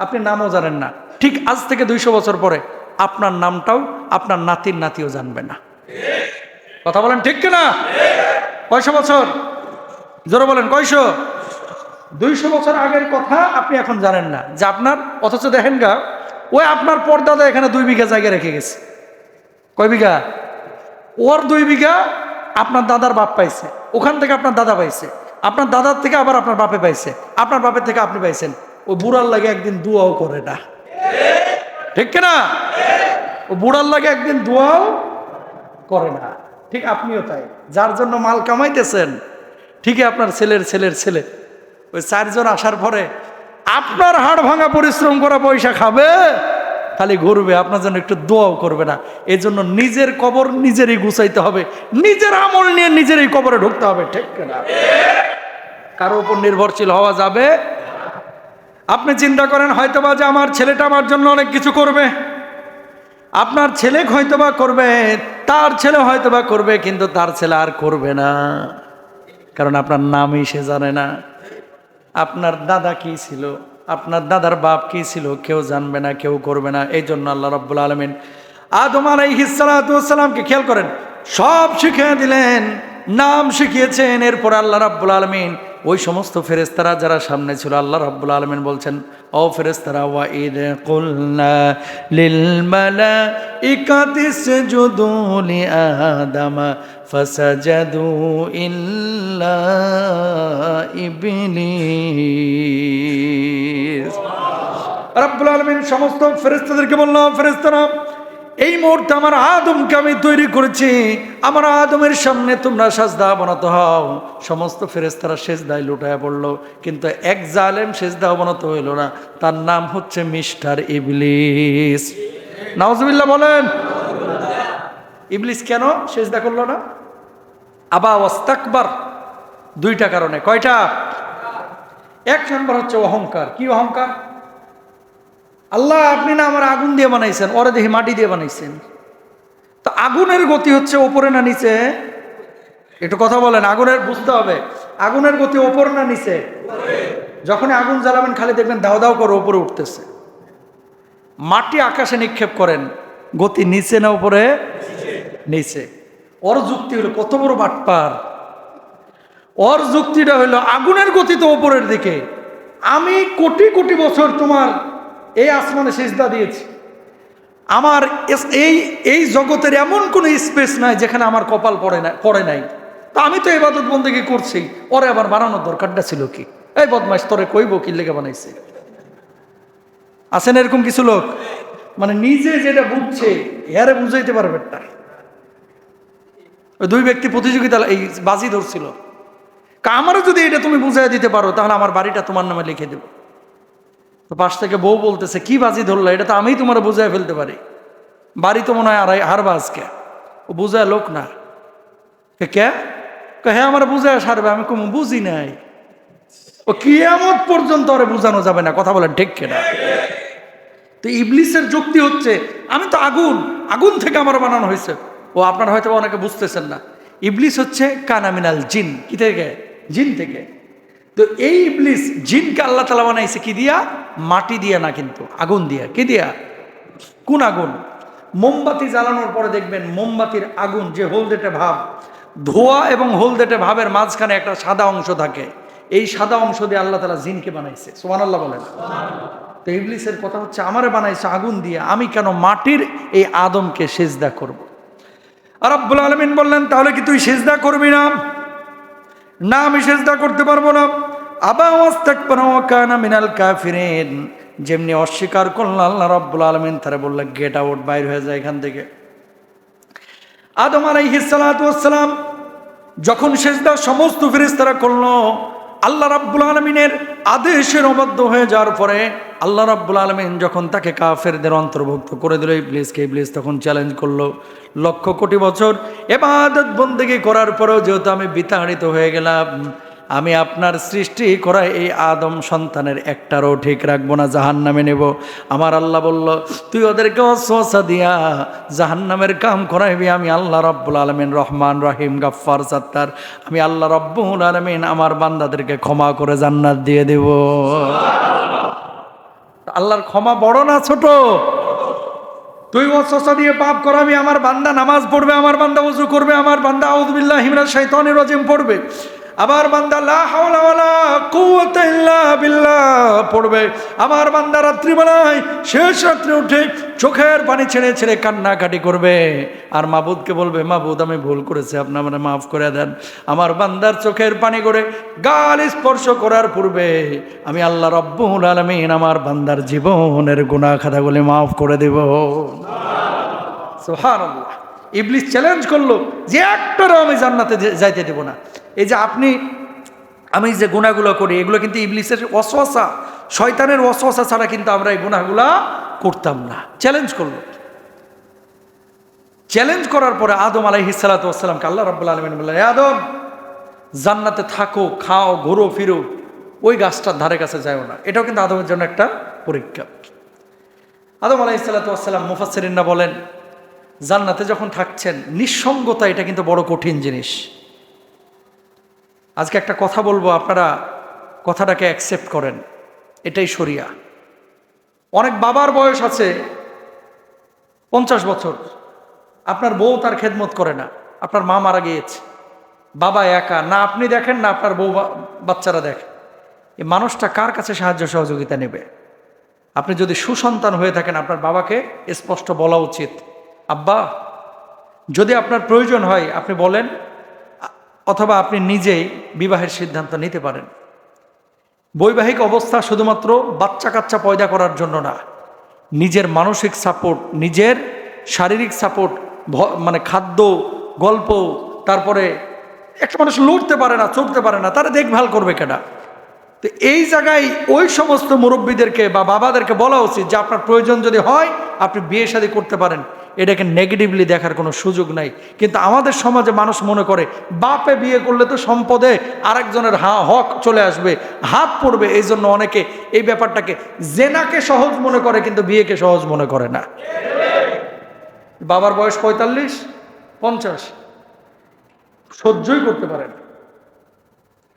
আপনি নামও জানেন না। ঠিক আজ থেকে 200 বছর পরে আপনার নামটাও আপনার নাতির নাতিও জানবে না। কথা বলেন ঠিক কিনা? কয়শো বছর? জোরে বলেন কয়শো? 200 বছর আগের কথা আপনি এখন জানেন না যে আপনার, অথচ দেখেন গা ওই আপনার পরদাদা এখানে 2 বিঘা জায়গা রেখে গেছে। কয় বিঘা? ওর 2 বিঘা আপনার দাদার বাপ পাইছে, ওখান থেকে আপনার দাদা পাইছে, আপনার দাদার থেকে আবার আপনার বাপে পাইছে, আপনার বাপের থেকে আপনি পাইছেন। ও বুড়ার লাগে একদিন দোয়াও করে না, ঠিক কিনা? ও বুড়ার লাগে একদিন দোয়াও করে না। ঠিক আপনিও তাই, যার জন্য মাল কামাইতেছেন ঠিকই আপনার ছেলের ছেলের ছেলে ওই 4 জন আসার পরে আপনার হাড় ভাঙা পরিশ্রম করা পয়সা খাবে, খালি ঘুরবে, আপনার জন্য একটু দোয়াও করবে না। এই জন্য নিজের কবর নিজেরই গুছাইতে হবে, নিজের আমল নিয়ে নিজেরই কবরে ঢুকতে হবে, ঠিক না? কারো উপর নির্ভরশীল হওয়া যাবে। আপনি চিন্তা করেন হয়তোবা যে আমার ছেলেটা আমার জন্য অনেক কিছু করবে, আপনার ছেলে হয়তোবা করবে, তার ছেলে হয়তোবা করবে, কিন্তু তার ছেলে আর করবে না, কারণ আপনার নামই সে জানে না। আপনার দাদা কি ছিল, আপনার দাদার বাপ কি ছিল, কেউ জানবে না, কেউ করবে না। এই জন্য আল্লাহ রাব্বুল আলামিন আদম আলাইহিস সালাতু ওয়াস সালামকে খেয়াল করেন সব শিখিয়ে দিলেন, নাম শিখিয়েছেন। এরপর আল্লাহ রাব্বুল আলামিন ওই সমস্ত ফেরেশতারা যারা সামনে ছিল, আল্লাহ রাব্বুল আলামিন বলছেন, ও ফেরেশতারা, ওয়া ইদ কুলনা লিল মালাইকাতি ইসজুদু লি আদামা ফাসাজাদু ইল্লা ইবলিস। রাব্বুল আলামিন সমস্ত ফেরেশতাদেরকে বললেন, ফেরেশতারা, এই মুহূর্তে আমার আদমকে আমি তৈরি করেছি, আমার আদমের সামনে তোমরা সাজদা অবনত হও। সমস্ত ফেরেশতারা সেজদায় লুটায়া পড়লো, কিন্তু এক জালেম সেজদা অবনত হইল না, তার নাম হচ্ছে মিস্টার ইবলিস। নাউজুবিল্লাহ বলেন। ইবলিস কেন সেজদা করলো না? আবা ওয়াস্তাকবার, 2টা কারণে। কয়টা? 1 নম্বর হচ্ছে অহংকার। কি অহংকার? আল্লাহ আপনি না আমার আগুন দিয়ে বানাইছেন, ওরে দেখি মাটি দিয়ে বানাইছেন, তো আগুনের গতি হচ্ছে ওপরে না নিচে? একটু কথা বলেন, আগুনের বুঝতে হবে, আগুনের গতি ওপর না নিচে? যখন আগুন জ্বালাবেন খালি দেখবেন দাও দাও করে ওপরে উঠতেছে। মাটি আকাশে নিক্ষেপ করেন, গতি নিচে না উপরে? নিচে। ওর যুক্তি হলো, কত বড় বাটপার! ওর যুক্তিটা হলো আগুনের গতি তো ওপরের দিকে, আমি কোটি কোটি বছর তোমার এই আসমানে সিজদা দিয়েছি, আমার এই জগতের এমন কোনো স্পেস নাই যেখানে আমার কপাল পড়ে নাই, তা আমি তো ইবাদত বন্দেগী করছি, ওরে আবার বানানোর দরকারটা ছিল কি? এই বদমাইশ, তোরে কইব কি লেগে বানাইছে? আছেন এরকম কিছু লোক, মানে নিজে যেটা বুঝছে এরে বুঝাইতে পারবে না। ওই 2 ব্যক্তি প্রতিযোগিতা এই বাজি ধরছিল, আমারও যদি এটা তুমি বুঝাই দিতে পারো তাহলে আমার বাড়িটা তোমার নামে লিখে দেবো। তো পাশ থেকে বউ বলতেছে, কি বাজি ধরলো, এটা তো আমিই তোমার বুঝাই ফেলতে পারি, বাড়ি তো মনে হয় হারবা আজকে। ও বুঝায় লোক না। কে? হ্যাঁ আমার বুঝায় সারবে। আমি কোনো বুঝি নাই। ও কিয়ামত পর্যন্ত ওরে বুঝানো যাবে না, কথা বলেন ঠিক কিনা? তো ইবলিসের যুক্তি হচ্ছে, আমি তো আগুন, আগুন থেকে আমার বানানো হয়েছে। ও আপনারা হয়তো অনেকে বুঝতেছেন না, ইবলিস হচ্ছে কানামিনাল জিন। কি থেকে? জিন থেকে। তো এই ইবলিস জিনকে আল্লাহ তাআলা বানাইছে কি দিয়া? মাটি দিয়া না, কিন্তু আগুন দিয়া। কি দিয়া? কোন আগুন? মোমবাতি জ্বালানোর পরে দেখবেন মোমবাতির আগুন যে হলদেটে ভাব, ধোয়া এবং হলদেটে ভাবের মাঝখানে একটা সাদা অংশ থাকে, এই সাদা অংশ দিয়ে আল্লাহ তাআলা জিনকে বানাইছে। সুবহানাল্লাহ বলেন। তো ইবলিসের কথা হচ্ছে, আমারে বানাইছে আগুন দিয়ে, আমি কেন মাটির এই আদমকে সিজদা করব? আর রব্বুল আলামিন বললেন, তাহলে কি তুই সিজদা করবি না? না, আমি সিজদা করতে পারবো না। আবা ওয়াস্তাকবারা ওয়া কানা মিনাল কাফিরিন। যেমনি অস্বীকার করল, আল্লাহ রাব্বুল আলামিন তারে বললেন, গেট আউট, বাইর হয়ে যায় এখান থেকে। আদম আলাইহিস সালাতু ওয়াস সালাম যখন সিজদা সমস্ত ফেরেশতারা করলো, আল্লাহ রাব্বুল আলামিনের আদেশের অবাধ্য হয়ে যাওয়ার পরে আল্লাহ রাব্বুল আলামিন যখন তাকে কাফেরদের অন্তর্ভুক্ত করে দিল, ইবলিস তখন চ্যালেঞ্জ করলো, লক্ষ কোটি বছর ইবাদত বন্দেগী করার পরেও যেহেতু আমি বিতাড়িত হয়ে গেলাম, আমি আপনার সৃষ্টি করা এই আদম সন্তানের একটারও ঠিক রাখবো না, জাহান্নামে নেব। আমার আল্লাহ বলল, তুই ওদেরকে ওয়াসওয়াসা দিয়া জাহান্নামের কাম করাইবি। আমি আল্লাহ রাব্বুল আলামিন রহমান রহিম গাফফার সাত্তার, আমি আল্লাহ রাব্বুল আলামিন আমার বান্দাদেরকে ক্ষমা করে জান্নাত দিয়ে দেব। আল্লাহর ক্ষমা বড় না ছোট? তুই ওয়াসওয়াসা দিয়ে পাপ করাবি, আমার বান্দা নামাজ পড়বে, আমার বান্দা ওযু করবে, আমার বান্দা আউযু বিল্লাহি মিনাশ শাইতানির রাজিম পড়বে, আমার বান্দা লা হাওলা ওয়ালা কুওয়াতা ইল্লা বিল্লাহ পড়বে, আমার বান্দা রাত্রিবেলায় শেষ রাত্রে উঠে চোখের পানি ছেড়ে ছেড়ে কান্নাকাটি করবে আর মাবুদকে বলবে, মাবুদ আমি ভুল করেছি, আপনি আমাকে মাফ করে দেন। আমার বান্দার চোখের পানি করে গাল স্পর্শ করার পূর্বে আমি আল্লাহ রাব্বুল আলামিন আমার বান্দার জীবনের গুনাহ খাতাগুলি মাফ করে দেব। সুবহানাল্লাহ। ইবলিস চ্যালেঞ্জ করলো যে একটারও আমি জান্নাতে যাইতে দেব না। এই যে আমি যে গুনাহগুলো করি, এগুলো কিন্তু ইবলিসের ওয়াসওয়াসা, শয়তানের ওয়াসওয়াসা ছাড়া কিন্তু আমরা এই গুনাহগুলো করতাম না। চ্যালেঞ্জ করলো। চ্যালেঞ্জ করার পরে আদম আলাইহিস সালাতু ওয়াস সালামকে আল্লাহ রাব্বুল আলামিন বললেন, হে আদম, জান্নাতে থাকো, খাও, ঘোরো ফিরো, ওই গাছটার ধারে কাছে যাও না। এটাও কিন্তু আদমের জন্য একটা পরীক্ষা। আদম আলাইহিস সালাতু ওয়াস সালাম, মুফাসসিরিনরা বলেন, জান্নাতে যখন থাকছেন, নিঃসঙ্গতা এটা কিন্তু বড় কঠিন জিনিস। আজকে একটা কথা বলবো, আপনারা কথাটাকে অ্যাকসেপ্ট করেন, এটাই শরিয়া। অনেক বাবার বয়স আছে 50 বছর, আপনার বউ তার খেদমত করে না, আপনার মা মারা গিয়েছে, বাবা একা, না আপনি দেখেন না আপনার বউ বাচ্চারা দেখে, এই মানুষটা কার কাছে সাহায্য সহযোগিতা নেবে? আপনি যদি সুসন্তান হয়ে থাকেন, আপনার বাবাকে স্পষ্ট বলা উচিত, আব্বা যদি আপনার প্রয়োজন হয় আপনি বলেন, অথবা আপনি নিজেই বিবাহের সিদ্ধান্ত নিতে পারেন। বৈবাহিক অবস্থা শুধুমাত্র বাচ্চা কাচ্চা পয়দা করার জন্য না, নিজের মানসিক সাপোর্ট, নিজের শারীরিক সাপোর্ট, মানে খাদ্য, গল্প, তারপরে একটা মানুষ লড়তে পারে না, চলতে পারে না, তারা দেখভাল করবে কেনা। তো এই জায়গায় ওই সমস্ত মুরব্বীদেরকে বা বাবাদেরকে বলা উচিত যে আপনার প্রয়োজন যদি হয় আপনি বিয়ে শাদী করতে পারেন, এটাকে নেগেটিভলি দেখার কোনো সুযোগ নাই। কিন্তু আমাদের সমাজে মানুষ মনে করে বাপে বিয়ে করলে তো সম্পদে আরেকজনের হক চলে আসবে, হাত পড়বে, এই জন্য অনেকে এই ব্যাপারটাকে জেনাকে সহজ মনে করে, কিন্তু বিয়েকে সহজ মনে করে না। বাবার বয়স 45-50, সহ্যই করতে পারেন।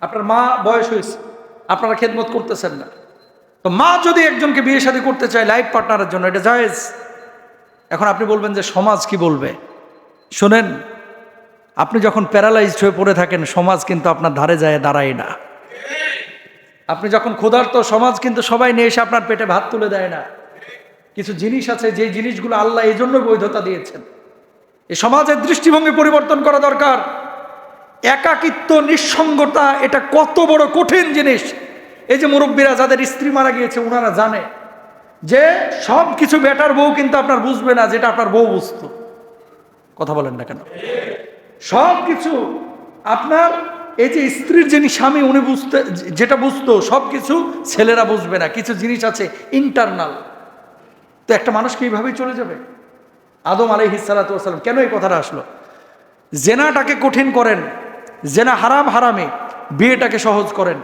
আপনার মা বয়স হয়েছে, আপনারা খেদমত করতেছেন না, তো মা যদি একজনকে বিয়ে শাদী করতে চায় লাইফ পার্টনারের জন্য, এটা জায়েজ। এখন আপনি বলবেন যে সমাজ কি বলবে? শোনেন, আপনি যখন প্যারালাইজড হয়ে পড়ে থাকেন, সমাজ কিন্তু আপনার ধারে যায় দাঁড়ায় না। আপনি যখন ক্ষুধার্ত, সমাজ কিন্তু সবাই নিয়ে এসে আপনার পেটে ভাত তুলে দেয় না। কিছু জিনিস আছে যে জিনিসগুলো আল্লাহ এই জন্য বৈধতা দিয়েছেন। এই সমাজের দৃষ্টিভঙ্গি পরিবর্তন করা দরকার। একাকিত্ব, নিঃসঙ্গতা, এটা কত বড় কঠিন জিনিস। এই যে মুরব্বীরা যাদের স্ত্রী মারা গিয়েছে, ওনারা জানে যে সব কিছু বেটার বউ কিন্তু আপনার বুঝবে না যেটা আপনার বউ বুঝতো। কথা বলেন না কেন? সব কিছু আপনার এই যে স্ত্রীর যিনি স্বামী, উনি যেটা বুঝতো সব কিছু ছেলেরা বুঝবে না। কিছু জিনিস আছে ইন্টারনাল। তো একটা মানুষ কি এইভাবেই চলে যাবে? আদম আলাইহিস সালাতু ওয়াস সালাম কেন এই কথাটা আসলো? জেনাটাকে কঠিন করেন, জেনা হারাম, হারামে বিয়েটাকে সহজ করেন।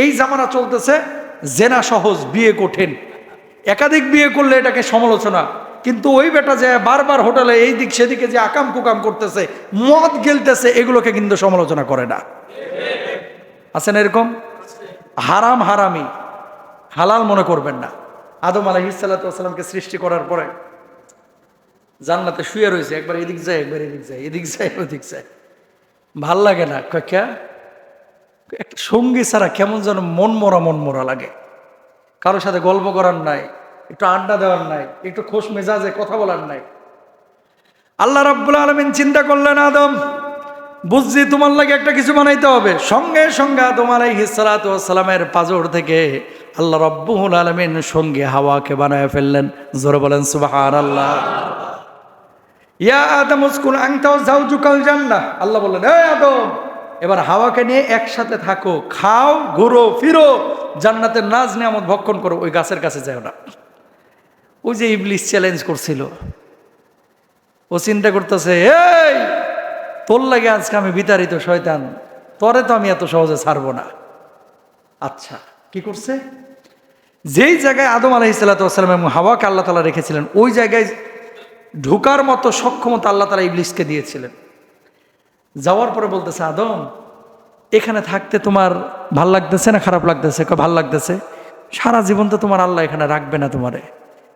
এই জামানা চলতেছে জেনা সহজ, বিয়ে কঠিন। একাধিক বিয়ে করলে এটাকে সমালোচনা, কিন্তু ওই বেটা যে বারবার হোটেলে এই দিক সেদিকে যে আকাম কুকাম করতেছে, মদ গেলতেছে, এগুলোকে কিন্তু সমালোচনা করে না। আছেন এরকম? হারাম হারামি, হালাল মনে করবেন না। আদম আলাইহিস সালাতু ওয়াস সালামকে সৃষ্টি করার পরে জান্নাতে শুয়ে রয়েছে, একবার এদিক যায়, একবার এদিক যায়, এদিক যায়, ওদিক যায়, ভাল লাগে না। কয়েকটা একটা সঙ্গী ছাড়া কেমন যেন মন মরা লাগে। কারোর সাথে গল্প করার নাই, একটু আড্ডা দেওয়ার নাই, একটু খোশ মেজাজে কথা বলার নাই। আল্লাহ রাব্বুল আলামিন চিন্তা করলেন, আদম বুঝছি তোমার লাগে একটা কিছু বানাইতে হবে। সঙ্গে সঙ্গে আদম আলাইহিস সালাতু ওয়াস সালামের পাজর থেকে আল্লাহ রাব্বুল আলামিন সঙ্গে হাওয়াকে বানায় ফেললেন। জোরে বলেন সুবহানাল্লাহ। ইয়া আদম উসকুন আনতা ওয়া যাওজুকাল জান্নাহ। আল্লাহ বললেন, হে আদম, এবার হাওয়াকে নিয়ে একসাথে থাকো, খাও, ঘুরো ফিরো, জান্নাতের নাজ নিয়ামত ভক্ষণ করো, ওই গাছের কাছে যাও না। ওই যে ইবলিস চ্যালেঞ্জ করছিল, ও চিন্তা করতেছে, এই তোর লাগে আজকে আমি বিতাড়িত শয়তান, তরে তো আমি এত সহজে ছাড়বো না। আচ্ছা, কি করছে? যেই জায়গায় আদম আলাইহিসসালাম এবং হাওয়াকে আল্লাহ তাআলা রেখেছিলেন, ওই জায়গায় ঢোকার মতো সক্ষমতা আল্লাহ তাআলা ইবলিসকে দিয়েছিলেন। যাওয়ার পরে বলতেছে, আদম এখানে থাকতে তোমার ভাল লাগতেছে না খারাপ লাগতেছে? ভাল লাগতেছে। সারা জীবন তো তোমার আল্লাহ এখানে রাখবে না, তোমারে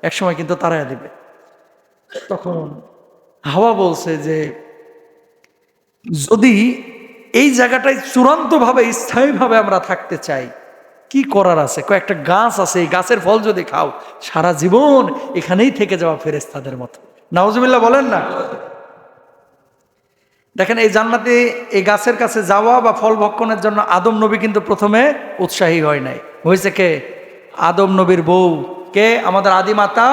একসময় কিন্তু তাড়াইয়া দিবে। তখন হাওয়া বলছে যে যদি এই জায়গাটায় চূড়ান্তভাবে স্থায়ীভাবে আমরা থাকতে চাই, কি করার আছে? কয়েকটা গাছ আছে, এই গাছের ফল যদি খাও সারা জীবন এখানেই থেকে যাওয়া ফেরেশতাদের মতো। নাউজুবিল্লাহ বলেন না। দেখেন, এই জান্নাতে এই গাছের কাছে যাওয়া বা ফল ভক্ষণের জন্য আদম নবী কিন্তু প্রথমে উৎসাহী হয় নাই। হয়েছে কে? আদম নবীর বউ কে? আমাদের আদিমাতা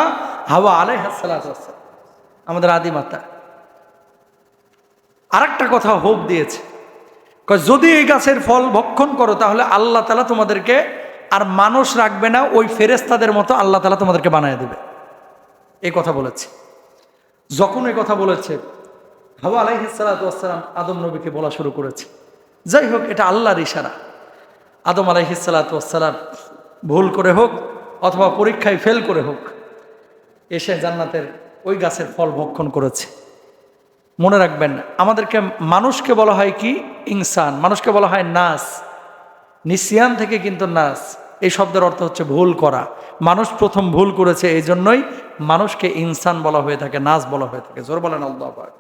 হাওয়া আলাইহিস সালাতু ওয়াস সালাম, আমাদের আদিমাতা। আরেকটা কথা হোপ দিয়েছে, যদি এই গাছের ফল ভক্ষণ করো তাহলে আল্লাহ তাআলা তোমাদেরকে আর মানুষ রাখবে না, ওই ফেরেশতাদের মতো আল্লাহ তাআলা তোমাদেরকে বানায় দেবে। এই কথা বলেছে। যখন এই কথা বলেছে, হাওয়া আলাইহিস সালাতু ওয়াস সালাম আদম নবীকে বলা শুরু করেছে। যাই হোক, এটা আল্লাহর ইশারা। আদম আলাইহিস সালাতু ওয়াস সালাম ভুল করে হোক অথবা পরীক্ষায় ফেল করে হোক এসে জান্নাতের ওই গাছের ফল ভক্ষণ করেছে। মনে রাখবেন, আমাদেরকে মানুষকে বলা হয় কি? ইনসান। মানুষকে বলা হয় নাস। নিসিয়ান থেকে কিন্তু নাস এই শব্দের অর্থ হচ্ছে ভুল করা। মানুষ প্রথম ভুল করেছে, এই জন্যই মানুষকে ইনসান বলা হয়ে থাকে, নাস বলা হয়ে থাকে। জোর বলেন আল্লাহু আকবার।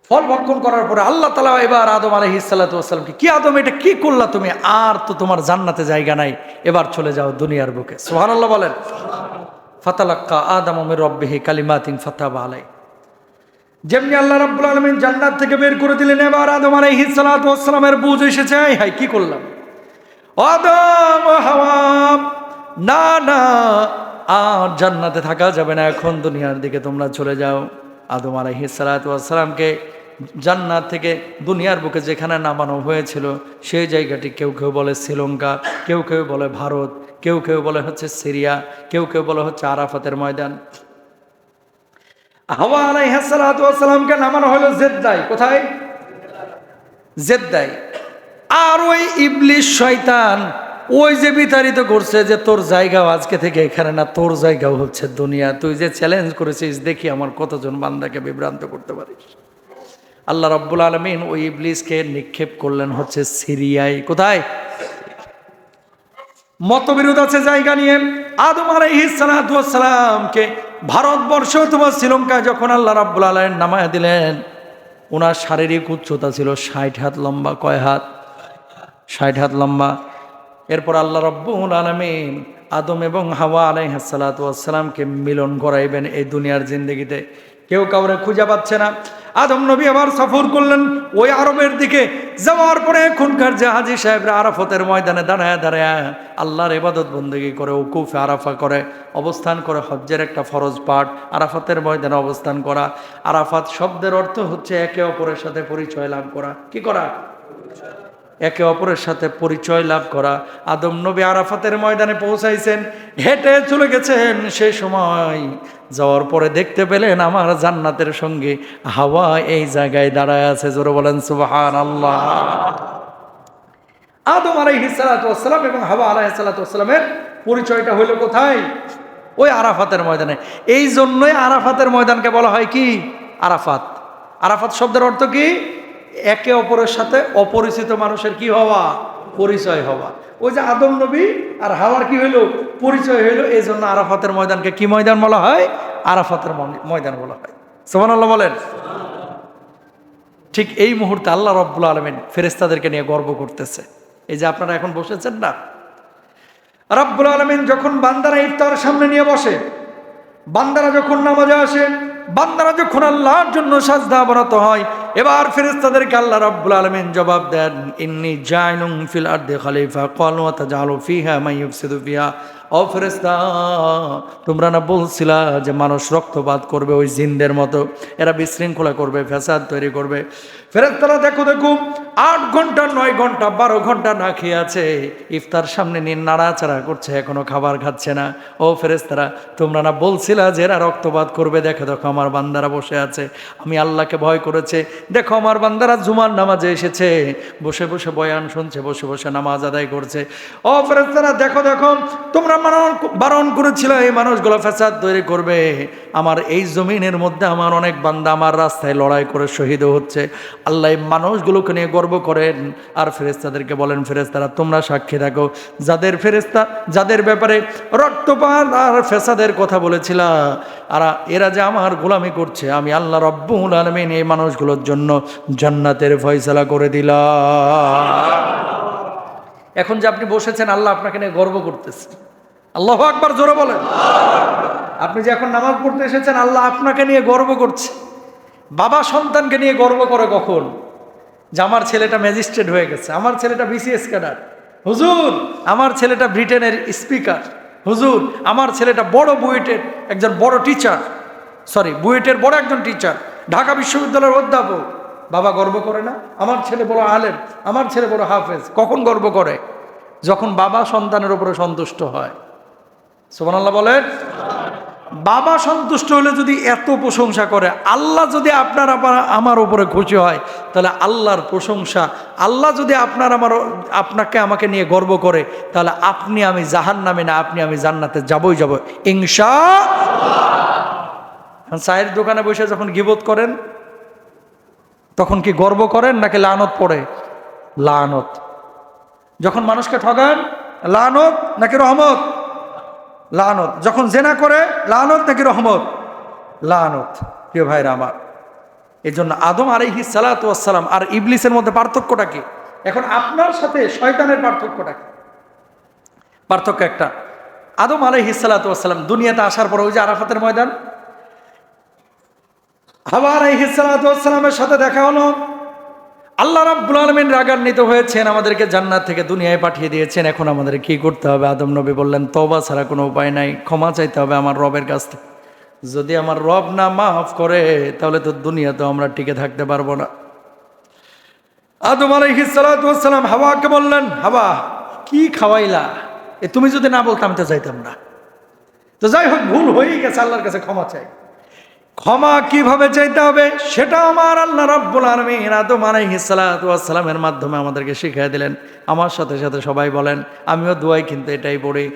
ফল ভক্ষণ করার পরে আল্লাহ তাআলা এবার আদম আলাইহিস সালাতু ওয়াস সালামকে, কি আদম এটা কি করলা তুমি? আর তো তোমার জান্নাতে জায়গা নাই, এবার চলে যাও দুনিয়ার বুকে। সুবহানাল্লাহ বলেন। ফাতালাক্কা আদামু মির রাব্বিহি কালিমাতিন ফাতাবা আলাইহি। যেমনি আল্লাহ রাব্বুল আলামিন জান্নাত থেকে বের করে দিলেন, এবার আদম আলাইহিস সালাতু ওয়াস সালামের বুঝ এসেছে, হাই কি করলাম? আদম, হাওয়া, না না, আর জান্নাতে থাকা যাবে না, এখন দুনিয়ার দিকে তোমরা চলে যাও। আদম আলাইহিস সালাতু ওয়াস সালামকে জান্নাত থেকে দুনিয়ার বুকে যেখানে নামানো হয়েছিল সেই জায়গাটি কেউ কেউ বলে শ্রীলঙ্কা, কেউ কেউ বলে ভারত, কেউ কেউ বলে হচ্ছে সিরিয়া, কেউ কেউ বলে হচ্ছে আরাফাতের ময়দান। হাওয়া আলাইহিস সালাতু ওয়াস সালামকে নামানো হলো জেদ্দায়। কোথায়? জেদ্দায়। আর ওই ইবলিস শয়তান ওই যে বিতাড়িত করছে যে তোর জায়গাও আজকে থেকে এখানে না, তোর জায়গাও হচ্ছে দুনিয়া, তুই যে চ্যালেঞ্জ করেছিস দেখি আমার কতজন বান্দাকে বিভ্রান্ত করতে পারিস। আল্লাহ রাব্বুল আলামিন ওই ইবলিসকে নিক্ষেপ করলেন হচ্ছে সিরিয়ায়। কোথায়? মতবিরোধ আছে জায়গা নিয়ে। আদম আলাইহিস সালাতু ওয়াস সালামকে ভারতবর্ষ অথবা শ্রীলঙ্কায় যখন আল্লাহ রাব্বুল আলামিন নামায় দিলেন, ওনার শারীরিক উচ্চতা ছিল 60 হাত লম্বা। কয় হাত? 60 হাত লম্বা। এরপর আল্লাহ রাব্বুল আলামিন আদম এবং হাওয়া আলাইহিস সালাতু ওয়াস সালামকে মিলন করাইবেন এই দুনিয়ার জিন্দেগিতে। কেউ কাউরে খুঁজে পাচ্ছে না। আদম নবী আবার সফর করলেন ওই আরবের দিকে। যাওয়ার পরে এখনকার যে হাজী সাহেবরা আরাফাতের ময়দানে দাঁড়ায় দাঁড়ায় আল্লাহর ইবাদত বন্দেগী করে, উকুফে আরাফা করে, অবস্থান করে, হজ্জের একটা ফরজ পাঠ আরাফাতের ময়দানে অবস্থান করা। আরাফাত শব্দের অর্থ হচ্ছে একে অপরের সাথে পরিচয় লাভ করা। কি করা? একে অপরের সাথে পরিচয় লাভ করা। আদম নবী আরাফাতের ময়দানে পৌঁছাইছেন, হেঁটে চলে গেছেন। সেই সময় যাওয়ার পরে দেখতে পেলেন আমার জান্নাতের সঙ্গে হাওয়া এই জায়গায় দাঁড়ায় আছে। জোরে বলেন সুবহানাল্লাহ। আদম আলাইহিস সালাতু ওয়াস সালাম এবং হাওয়া আলাইহিস সালাতু ওয়াস সালামের পরিচয়টা হইল কোথায়? ওই আরাফাতের ময়দানে। এই জন্যই আরাফাতের ময়দানকে বলা হয় কি? আরাফাত। আরাফাত শব্দের অর্থ কি? একে অপরের সাথে অপরিচিত মানুষের কি হওয়া? পরিচয় হওয়া। ওই যে আদম নবী আর হাওয়ার কি হইল? পরিচয় হইল। এই জন্য আরাফাতের ময়দানকে কি ময়দান বলা হয়? আরাফাতের ময়দান বলা হয়। সুবহানাল্লাহ বলেন। ঠিক এই মুহূর্তে আল্লাহ রাব্বুল আলামিন ফেরেশতাদেরকে নিয়ে গর্ব করতেছে। এই যে আপনারা এখন বসেছেন না, রাব্বুল আলামিন যখন বান্দারা ইফতার সামনে নিয়ে বসে, বান্দারা যখন নামাজে আসে, বান্দারা যখন আল্লাহর জন্য সাজদা অবনত হয়, এবার ফেরেশতাদেরকে আল্লাহ রাব্বুল আলামিন জবাব দেন, ইন্নী জাইলুন ফিল আরদি খলিফা ক্বালু ওয়া তাজআলু ফিহা মান ইউফসিদু ফিহা ও ফেরেশতা, তোমরা না বলছিলা যে মানুষ রক্তপাত করবে ওই জিনদের মতো, এরা বিশৃঙ্খলা করবে, ফ্যাসাদ তৈরি করবে। ফেরেশতারা দেখো 8 ঘন্টা 9 ঘন্টা 12 ঘন্টা না খেয়ে আছে, ইফতার সামনে নিয়ে নাড়াচাড়া করছে, এখনো খাবার খাচ্ছে না। ও ফেরেশতারা, তোমরা না বলছিলা যে এরা রক্তপাত করবে, দেখো আমার বান্দারা বসে আছে, আমি আল্লাহকে ভয় করেছে, দেখো আমার বান্দারা জুমার নামাজে এসেছে, বসে বসে বয়ান শুনছে, বসে বসে নামাজ আদায় করছে। ও ফেরেশতারা, দেখো তোমরা বারণ করেছিল এই মানুষগুলো ফ্যাসাদ তৈরি করবে, আমার এই জমিনের মধ্যে আমার অনেক বান্দা আমার রাস্তায় লড়াই করে শহীদ হচ্ছে। আল্লাহ এই মানুষগুলোকে নিয়ে গর্ব করেন। আর ফেরেশতাদেরকে বলেন, ফেরেশতারা তোমরা সাক্ষী থাকো, যাদের ব্যাপারে রক্তপাত আর ফ্যাসাদের কথা বলেছিল, আর এরা যে আমার গোলামি করছে, আমি আল্লাহ রব্বুল আলামিন এই মানুষগুলোর জন্য জান্নাতের ফয়সালা করে দিলাম। এখন যে আপনি বসেছেন, আল্লাহ আপনাকে নিয়ে গর্ব করতেছে। আল্লাহু আকবার, জোরে বলেন। আপনি যে এখন নামাজ পড়তে এসেছেন, আল্লাহ আপনাকে নিয়ে গর্ব করছে। বাবা সন্তানকে নিয়ে গর্ব করে কখন? যে আমার ছেলেটা ম্যাজিস্ট্রেট হয়ে গেছে, আমার ছেলেটা বিসিএস ক্যাডার, হুজুর আমার ছেলেটা ব্রিটেনের স্পিকার, হুজুর আমার ছেলেটা বড় বুয়েটের একজন বড় টিচার, বুয়েটের বড় একজন টিচার, ঢাকা বিশ্ববিদ্যালয়ের অধ্যাপক। বাবা গর্ব করে না? আমার ছেলে বড় আলেম, আমার ছেলে বড় হাফেজ। কখন গর্ব করে? যখন বাবা সন্তানের উপরে সন্তুষ্ট হয়। সুবহানাল্লাহ বলেন। বাবা সন্তুষ্ট হলে যদি এত প্রশংসা করে, আল্লাহ যদি আমার উপরে খুশি হয়, তাহলে আল্লাহর প্রশংসা, আল্লাহ যদি আপনাকে আমাকে নিয়ে গর্ব করে, তাহলে আমি জাহান্নামে না, আমি জান্নাতে যাবই যাব ইনশাআল্লাহ। চায়ের দোকানে বসে যখন গীবত করেন, তখন কি গর্ব করেন নাকি লানত পড়ে? লানত। যখন মানুষকে ঠগান, লানত নাকি রহমত? লানত। যখন জেনা করে, লানত নাকি রহমত? লানত। প্রিয় ভাইরা আমার, এই জন্য আদম আলাইহিস সালাতু ওয়াস সালাম আর ইবলিসের মধ্যে পার্থক্যটা কি? এখন আপনার সাথে শয়তানের পার্থক্যটা কি? পার্থক্য একটা, আদম আলাইহিস সালাতু ওয়াস সালাম দুনিয়াতে আসার পর ওই যে আরাফাতের ময়দান, হাওয়া আলাইহিস সালাতু ওয়াস সালামের সাথে দেখা হলো। আল্লাহ রাব্বুল আলামিন রাগান্বিত হয়েছেন, আমাদেরকে জান্নাত থেকে দুনিয়ায় পাঠিয়ে দিয়েছেন। এখন আমাদের কি করতে হবে? আদম নবী বললেন, তওবা ছাড়া কোনো উপায় নাই, ক্ষমা চাইতে হবে আমার রবের কাছ থেকে। যদি আমার রব না মাফ করে, তাহলে তো দুনিয়াতে আমরা টিকে থাকতে পারবো না। আদম আলাইহিস সালাতু ওয়াস সালাম হাওয়াকে বললেন, হাওয়া কি খাওয়াইলা? তুমি যদি না বলতাম তো যাইতাম না। তো যাই হোক, ভুল হয়েই গেছে, আল্লাহর কাছে ক্ষমা চাই। ক্ষমা কিভাবে চাইতে হবে সেটা আমার আল্লাহ রাব্বুল আলামিন আদম আলাইহিস সালাতু ওয়াস সালামের মাধ্যমে আমাদেরকে শিখিয়ে দিলেন। আমার সাথে সাথে সবাই বলেন, আমিও দোয়াই কিন্তু এটাই পড়ি,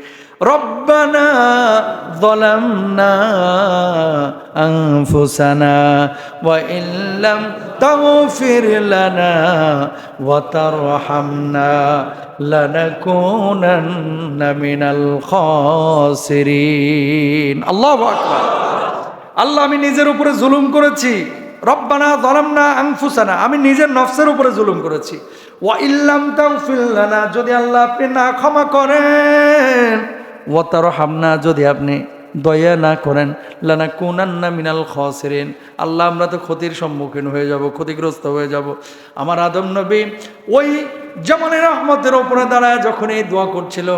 রব্বানা যালামনা আনফুসানা ওয়া ইল্লাম তাগফির লানা ওয়া তারহামনা লানাকুনান্না মিনাল খাসিরিন। আল্লাহু আকবার। আল্লাহ, আমি নিজের উপরে জুলুম করেছি। রব্বানা যালামনা আনফুসানা, আমি নিজের নফসের উপরে জুলুম করেছি। ওয়া ইল্লাম তাগফির লানা, যদি আল্লাহ আপনি না ক্ষমা করেন, ওয়া তারহামনা, যদি আপনি দয়া না করেন, লানাকুনান্না মিনাল খাসিরিন, আল্লাহ আমরা তো ক্ষতির সম্মুখীন হয়ে যাব, ক্ষতিগ্রস্ত হয়ে যাব। আমার আদম নবী ওই জামানের রহমতের উপরে দাঁড়ায় যখন এই দোয়া করছিল,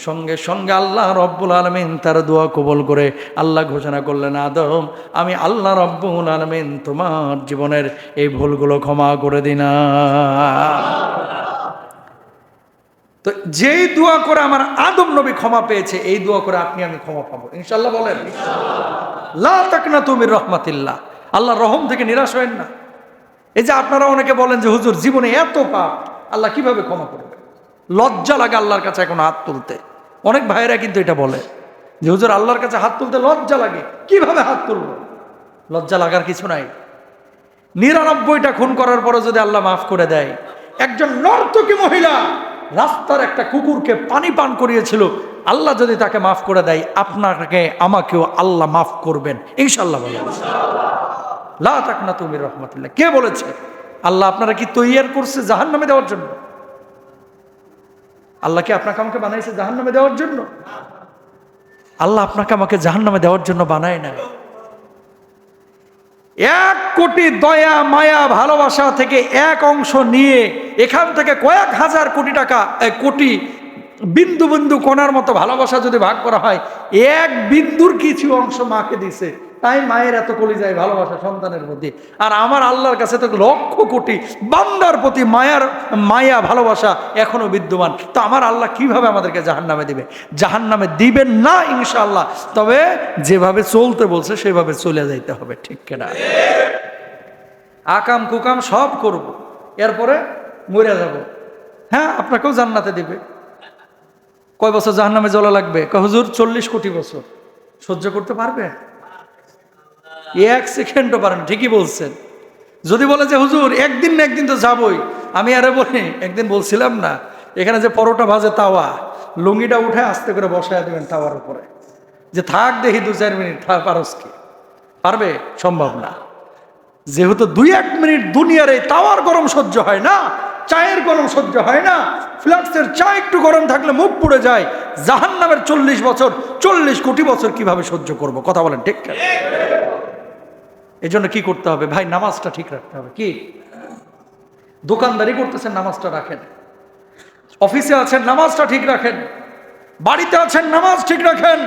সঙ্গে সঙ্গে আল্লাহ রব্বুল আলামিন তার দোয়া কবুল করে আল্লাহ ঘোষণা করলেন, আদম আমি আল্লাহ রব্বুল আলামিন তোমার জীবনের এই ভুলগুলো ক্ষমা করে দিলাম। তো যেই দোয়া করে আমার আদম নবী ক্ষমা পেয়েছে, এই দোয়া করে আপনি আমি ক্ষমা পাবো ইনশাআল্লাহ। বলেন লা তাকনাতু মির রাহমাতিল্লাহ, আল্লাহর রহম থেকে নিরাশ হবেন না। এই যে আপনারা অনেকে বলেন যে হুজুর জীবনে এত পাপ, আল্লাহ কিভাবে ক্ষমা করবে? লজ্জা লাগে আল্লাহর কাছে এখন হাত তুলতে। অনেক ভাইয়েরা কিন্তু এটা বলে যে হুজুর আল্লাহর কাছে হাত তুলতে লজ্জা লাগে, কিভাবে হাত তুলব? লজ্জা লাগার কিছু নাই। 99টা খুন করার পরে যদি আল্লাহ মাফ করে দেয়, একজন নর্তকী মহিলা রাস্তার একটা কুকুরকে পানি পান করিয়েছিল, আল্লাহ যদি তাকে মাফ করে দেয়, আপনাকে আমাকেও আল্লাহ মাফ করবেন ইনশাআল্লাহ। বলেন লা তাকনাতু মির রাহমাতিল্লাহ। কে বলেছে? আল্লাহ আপনারা কি তৈয়ার করছে জাহান্নামে দেওয়ার জন্য? আল্লাহ কি আপনাকে আমাকে বানাইছে জাহান্নামে দেওয়ার জন্য? আল্লাহ আপনাকে আমাকে জাহান্নামে দেওয়ার জন্য বানায় না। 1 কোটি দয়া মায়া ভালোবাসা থেকে এক অংশ নিয়ে এখান থেকে কয়েক হাজার কোটি টাকা, কোটি বিন্দু বিন্দু কণার মতো ভালোবাসা যদি ভাগ করা হয়, এক বিন্দুর কিছু অংশ মাকে দিছে, তাই মায়ের এত কলিজায় ভালোবাসা সন্তানের প্রতি। আর আমার আল্লাহর কাছে তো লক্ষ কোটি বান্দার প্রতি মায়া ভালোবাসা এখনো বিদ্যমান। তো আমার আল্লাহ কিভাবে আমাদেরকে জাহান্নামে দিবে? জাহান্নামে দিবেন না ইনশাআল্লাহ, তবে যেভাবে চলতে বলছে সেভাবে চলে যাইতে হবে, ঠিক কিনা? আকাম কুকাম সব করব, এরপরে মরে যাব। হ্যাঁ, আপনাকেও জান্নাতে দিবে। কয় বছর জাহান্নামে জ্বলা লাগবে? হুজুর 40 কোটি বছর। সহ্য করতে পারবে? এক সেকেন্ডও পারেন, ঠিকই বলছেন। যদি বলে যে হুজুর একদিন না একদিন তো যাবই, আমি আরে বলি একদিন বলছিলাম না, এখানে যে পরোটা ভাজে তাওয়া, লুঙ্গিটা উঠে আস্তে করে বসায় দেবেন তাওয়ার উপরে, যে থাক দেখি 2-4 মিনিট, পারস কি? পারবে? সম্ভব না। যেহেতু 2-1 মিনিট দুনিয়ার এই তাওয়ার গরম সহ্য হয় না, চায়ের গরম সহ্য হয় না, ফ্লাক্সের চা একটু গরম থাকলে মুখ পুড়ে যায়, জাহান্নামের 40 বছর 40 কোটি বছর কিভাবে সহ্য করব? কথা বলেন, ঠিক? এই জন্য কি করতে হবে ভাই? নামাজটা ঠিক রাখতে হবে। কি দোকানদারি করতেছেন, নামাজটা রাখেন। অফিসে আছেন, নামাজটা ঠিক রাখেন। বাড়িতে আছেন, নামাজ ঠিক রাখেন।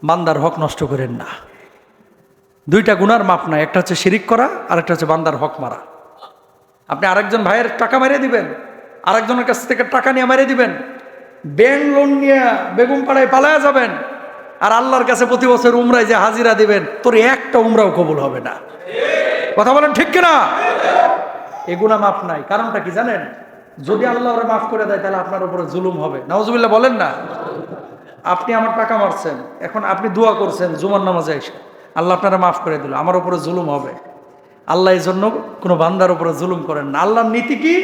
বান্দার হক নষ্ট করেন না। 2টা গুনার মাপ নাই, একটা হচ্ছে শিরিক করা, আর একটা হচ্ছে বান্দার হক মারা। আপনি আরেকজন ভাইয়ের টাকা মেরে দিবেন, আরেকজনের কাছ থেকে টাকা নিয়ে মেরে দিবেন, ব্যাংক লোন নিয়ে বেগম পাড়ায় পালায়া যাবেন, আর আল্লাহর কাছে প্রতি বছর উমরায় যে হাজিরা দিবেন, তোর একটা উমরাও কবুল হবে না। কথা বলেন, ঠিক কিনা? এগুলা মাপ নাই। কারণটা কি জানেন? যদি আল্লাহ ওরা মাফ করে দেয়, তাহলে আপনার উপরে জুলুম হবে। নাউজুবিল্লাহ বলেন না। আপনি আমার টাকা মারছেন, এখন আপনি দোয়া করছেন জুমার নামাজে এসে, আল্লাহ আপনারা মাফ করে দিল, আমার উপরে জুলুম হবে। আল্লাহ এই জন্য কোনো বান্দার উপরে জুলুম করেন না। আল্লাহর নীতি কি?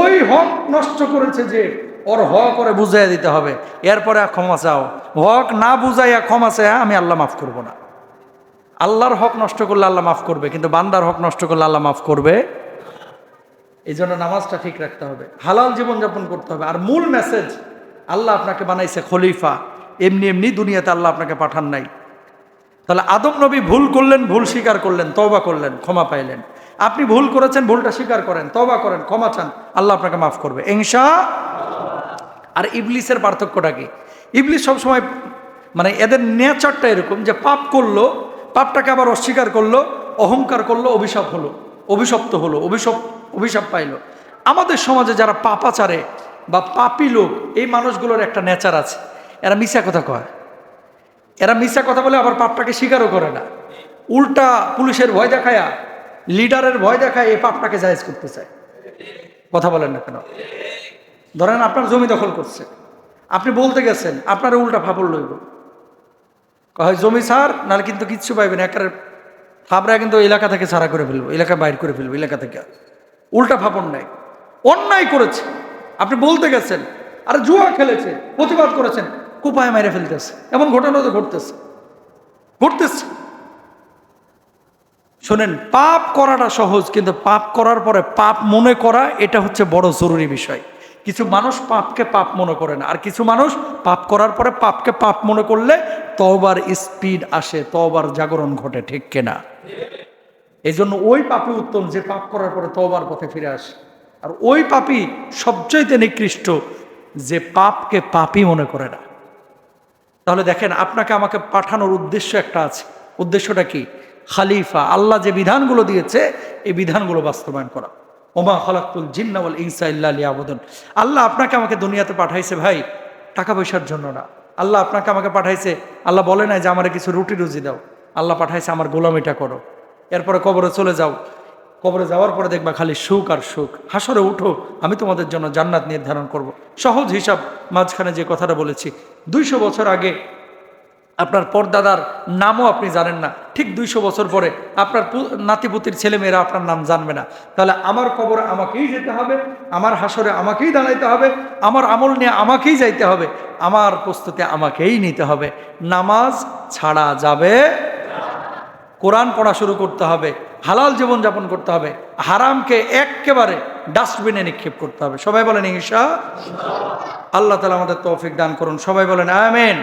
ওই হক নষ্ট করেছে যে, ওর হক করে বুঝাইয়া দিতে হবে, এরপরে ক্ষমা চাও। হক না বুঝাইয়া ক্ষমা চাই, আমি আল্লাহ মাফ করব না। আল্লাহর হক নষ্ট করলে আল্লাহ মাফ করবে, কিন্তু বান্দার হক নষ্ট করলে আল্লাহ মাফ করবে। এই জন্য নামাজটা ঠিক রাখতে হবে, হালাল জীবনযাপন করতে হবে। আর মূল মেসেজ, আল্লাহ আপনাকে বানাইছে খলিফা, এমনি এমনি দুনিয়াতে আল্লাহ আপনাকে পাঠান নাই। তাহলে আদম নবী ভুল করলেন, ভুল স্বীকার করলেন, তওবা করলেন, ক্ষমা পাইলেন। আপনি ভুল করেছেন, ভুলটা স্বীকার করেন, তওবা করেন, ক্ষমা চান, আল্লাহ আপনাকে মাফ করবে ইনশাআল্লাহ। আর ইবলিসের পার্থক্যটা কি? ইবলিস সবসময় মানে এদের নেচারটা এরকম যে পাপ করলো, পাপটাকে আবার অস্বীকার করলো, অহংকার করলো, অভিশাপ হলো, অভিশপ্ত হলো, অভিশাপ পাইলো। আমাদের সমাজে যারা পাপাচারে বা পাপী লোক, এই মানুষগুলোর একটা নেচার আছে, এরা মিথ্যা কথা কয়, এরা মিথ্যা কথা বলে আবার পাপটাকে স্বীকারও করে না। উল্টা পুলিশের ভয় দেখায়া, লিডারের ভয় দেখায় এই পাপটাকে জায়েজ করতে চায়। কথা বলেন না কেন? ধরেন আপনার জমি দখল করছে, আপনি বলতে গেছেন, আপনার উল্টা ফাপড় লইব, হয় জমি ছাড়, নাহলে কিন্তু কিচ্ছু পাইবেন, একের ফাপড়া কিন্তু এলাকা থেকে ছাড়া করে ফেলবো, এলাকা বাইর করে ফেলবো, এলাকা থেকে। উল্টা ফাপড় নেয়, অন্যায় করেছে, আপনি বলতে গেছেন, আর জুয়া খেলেছে, প্রতিবাদ করেছেন, কুপায় মেরে ফেলতেছে। এমন ঘটনা তো ঘটতেছে। শোনেন, পাপ করাটা সহজ, কিন্তু পাপ করার পরে পাপ মনে করা, এটা হচ্ছে বড় জরুরি বিষয়। কিছু মানুষ পাপকে পাপ মনে করে না, আর কিছু মানুষ পাপ করার পরে পাপকে পাপ মনে করলে তওবার স্পিড আসে, তওবার জাগরণ ঘটে, ঠিক কিনা? এই জন্য ওই পাপী উত্তম যে পাপ করার পরে তওবার পথে ফিরে আসে, আর ওই পাপী সবচাইতে নিকৃষ্ট যে পাপকে পাপই মনে করে না। তাহলে দেখেন, আপনাকে আমাকে পাঠানোর উদ্দেশ্য একটা আছে। উদ্দেশ্যটা কি? খলিফা, আল্লাহ যে বিধানগুলো দিয়েছে এই বিধানগুলো বাস্তবায়ন করা। ওমা খালাকতুল জিন্না ওয়াল ইনসা ইল্লা লিয়াবুদুন। আল্লাহ আপনাকে আমাকে দুনিয়াতে পাঠাইছে ভাই টাকা পয়সার জন্য না। আল্লাহ আপনাকে আমাকে পাঠাইছে, আল্লাহ বলে নাই যে আমার কিছু রুটি রুজি দাও, আল্লাহ পাঠাইছে আমার গোলামিটা করো, এরপরে কবরে চলে যাও, কবরে যাওয়ার পরে দেখবা খালি সুখ আর সুখ, হাসরে উঠো, আমি তোমাদের জন্য জান্নাত নির্ধারণ করব। সহজ হিসাব, মাঝখানে যে কথাটা বলেছি, 200 বছর আগে আপনার পরদাদার নামও আপনি জানেন না, ঠিক 200 বছর পরে আপনার নাতিপুতির ছেলেমেয়েরা আপনার নাম জানবে না। তাহলে আমার কবরে আমাকেই যেতে হবে, আমার হাসরে আমাকেই দাঁড়াইতে হবে, আমার আমল নিয়ে আমাকেই যাইতে হবে, আমার প্রস্তুতি আমাকেই নিতে হবে। নামাজ ছাড়া যাবে, কোরআন পড়া শুরু করতে হবে, হালাল জীবনযাপন করতে হবে, হারামকে একেবারে ডাস্টবিনে নিক্ষেপ করতে হবে। সবাই বলেন ইনশাআল্লাহ। আল্লাহ তাআলা আমাদের তৌফিক দান করুন। সবাই বলেন আমিন।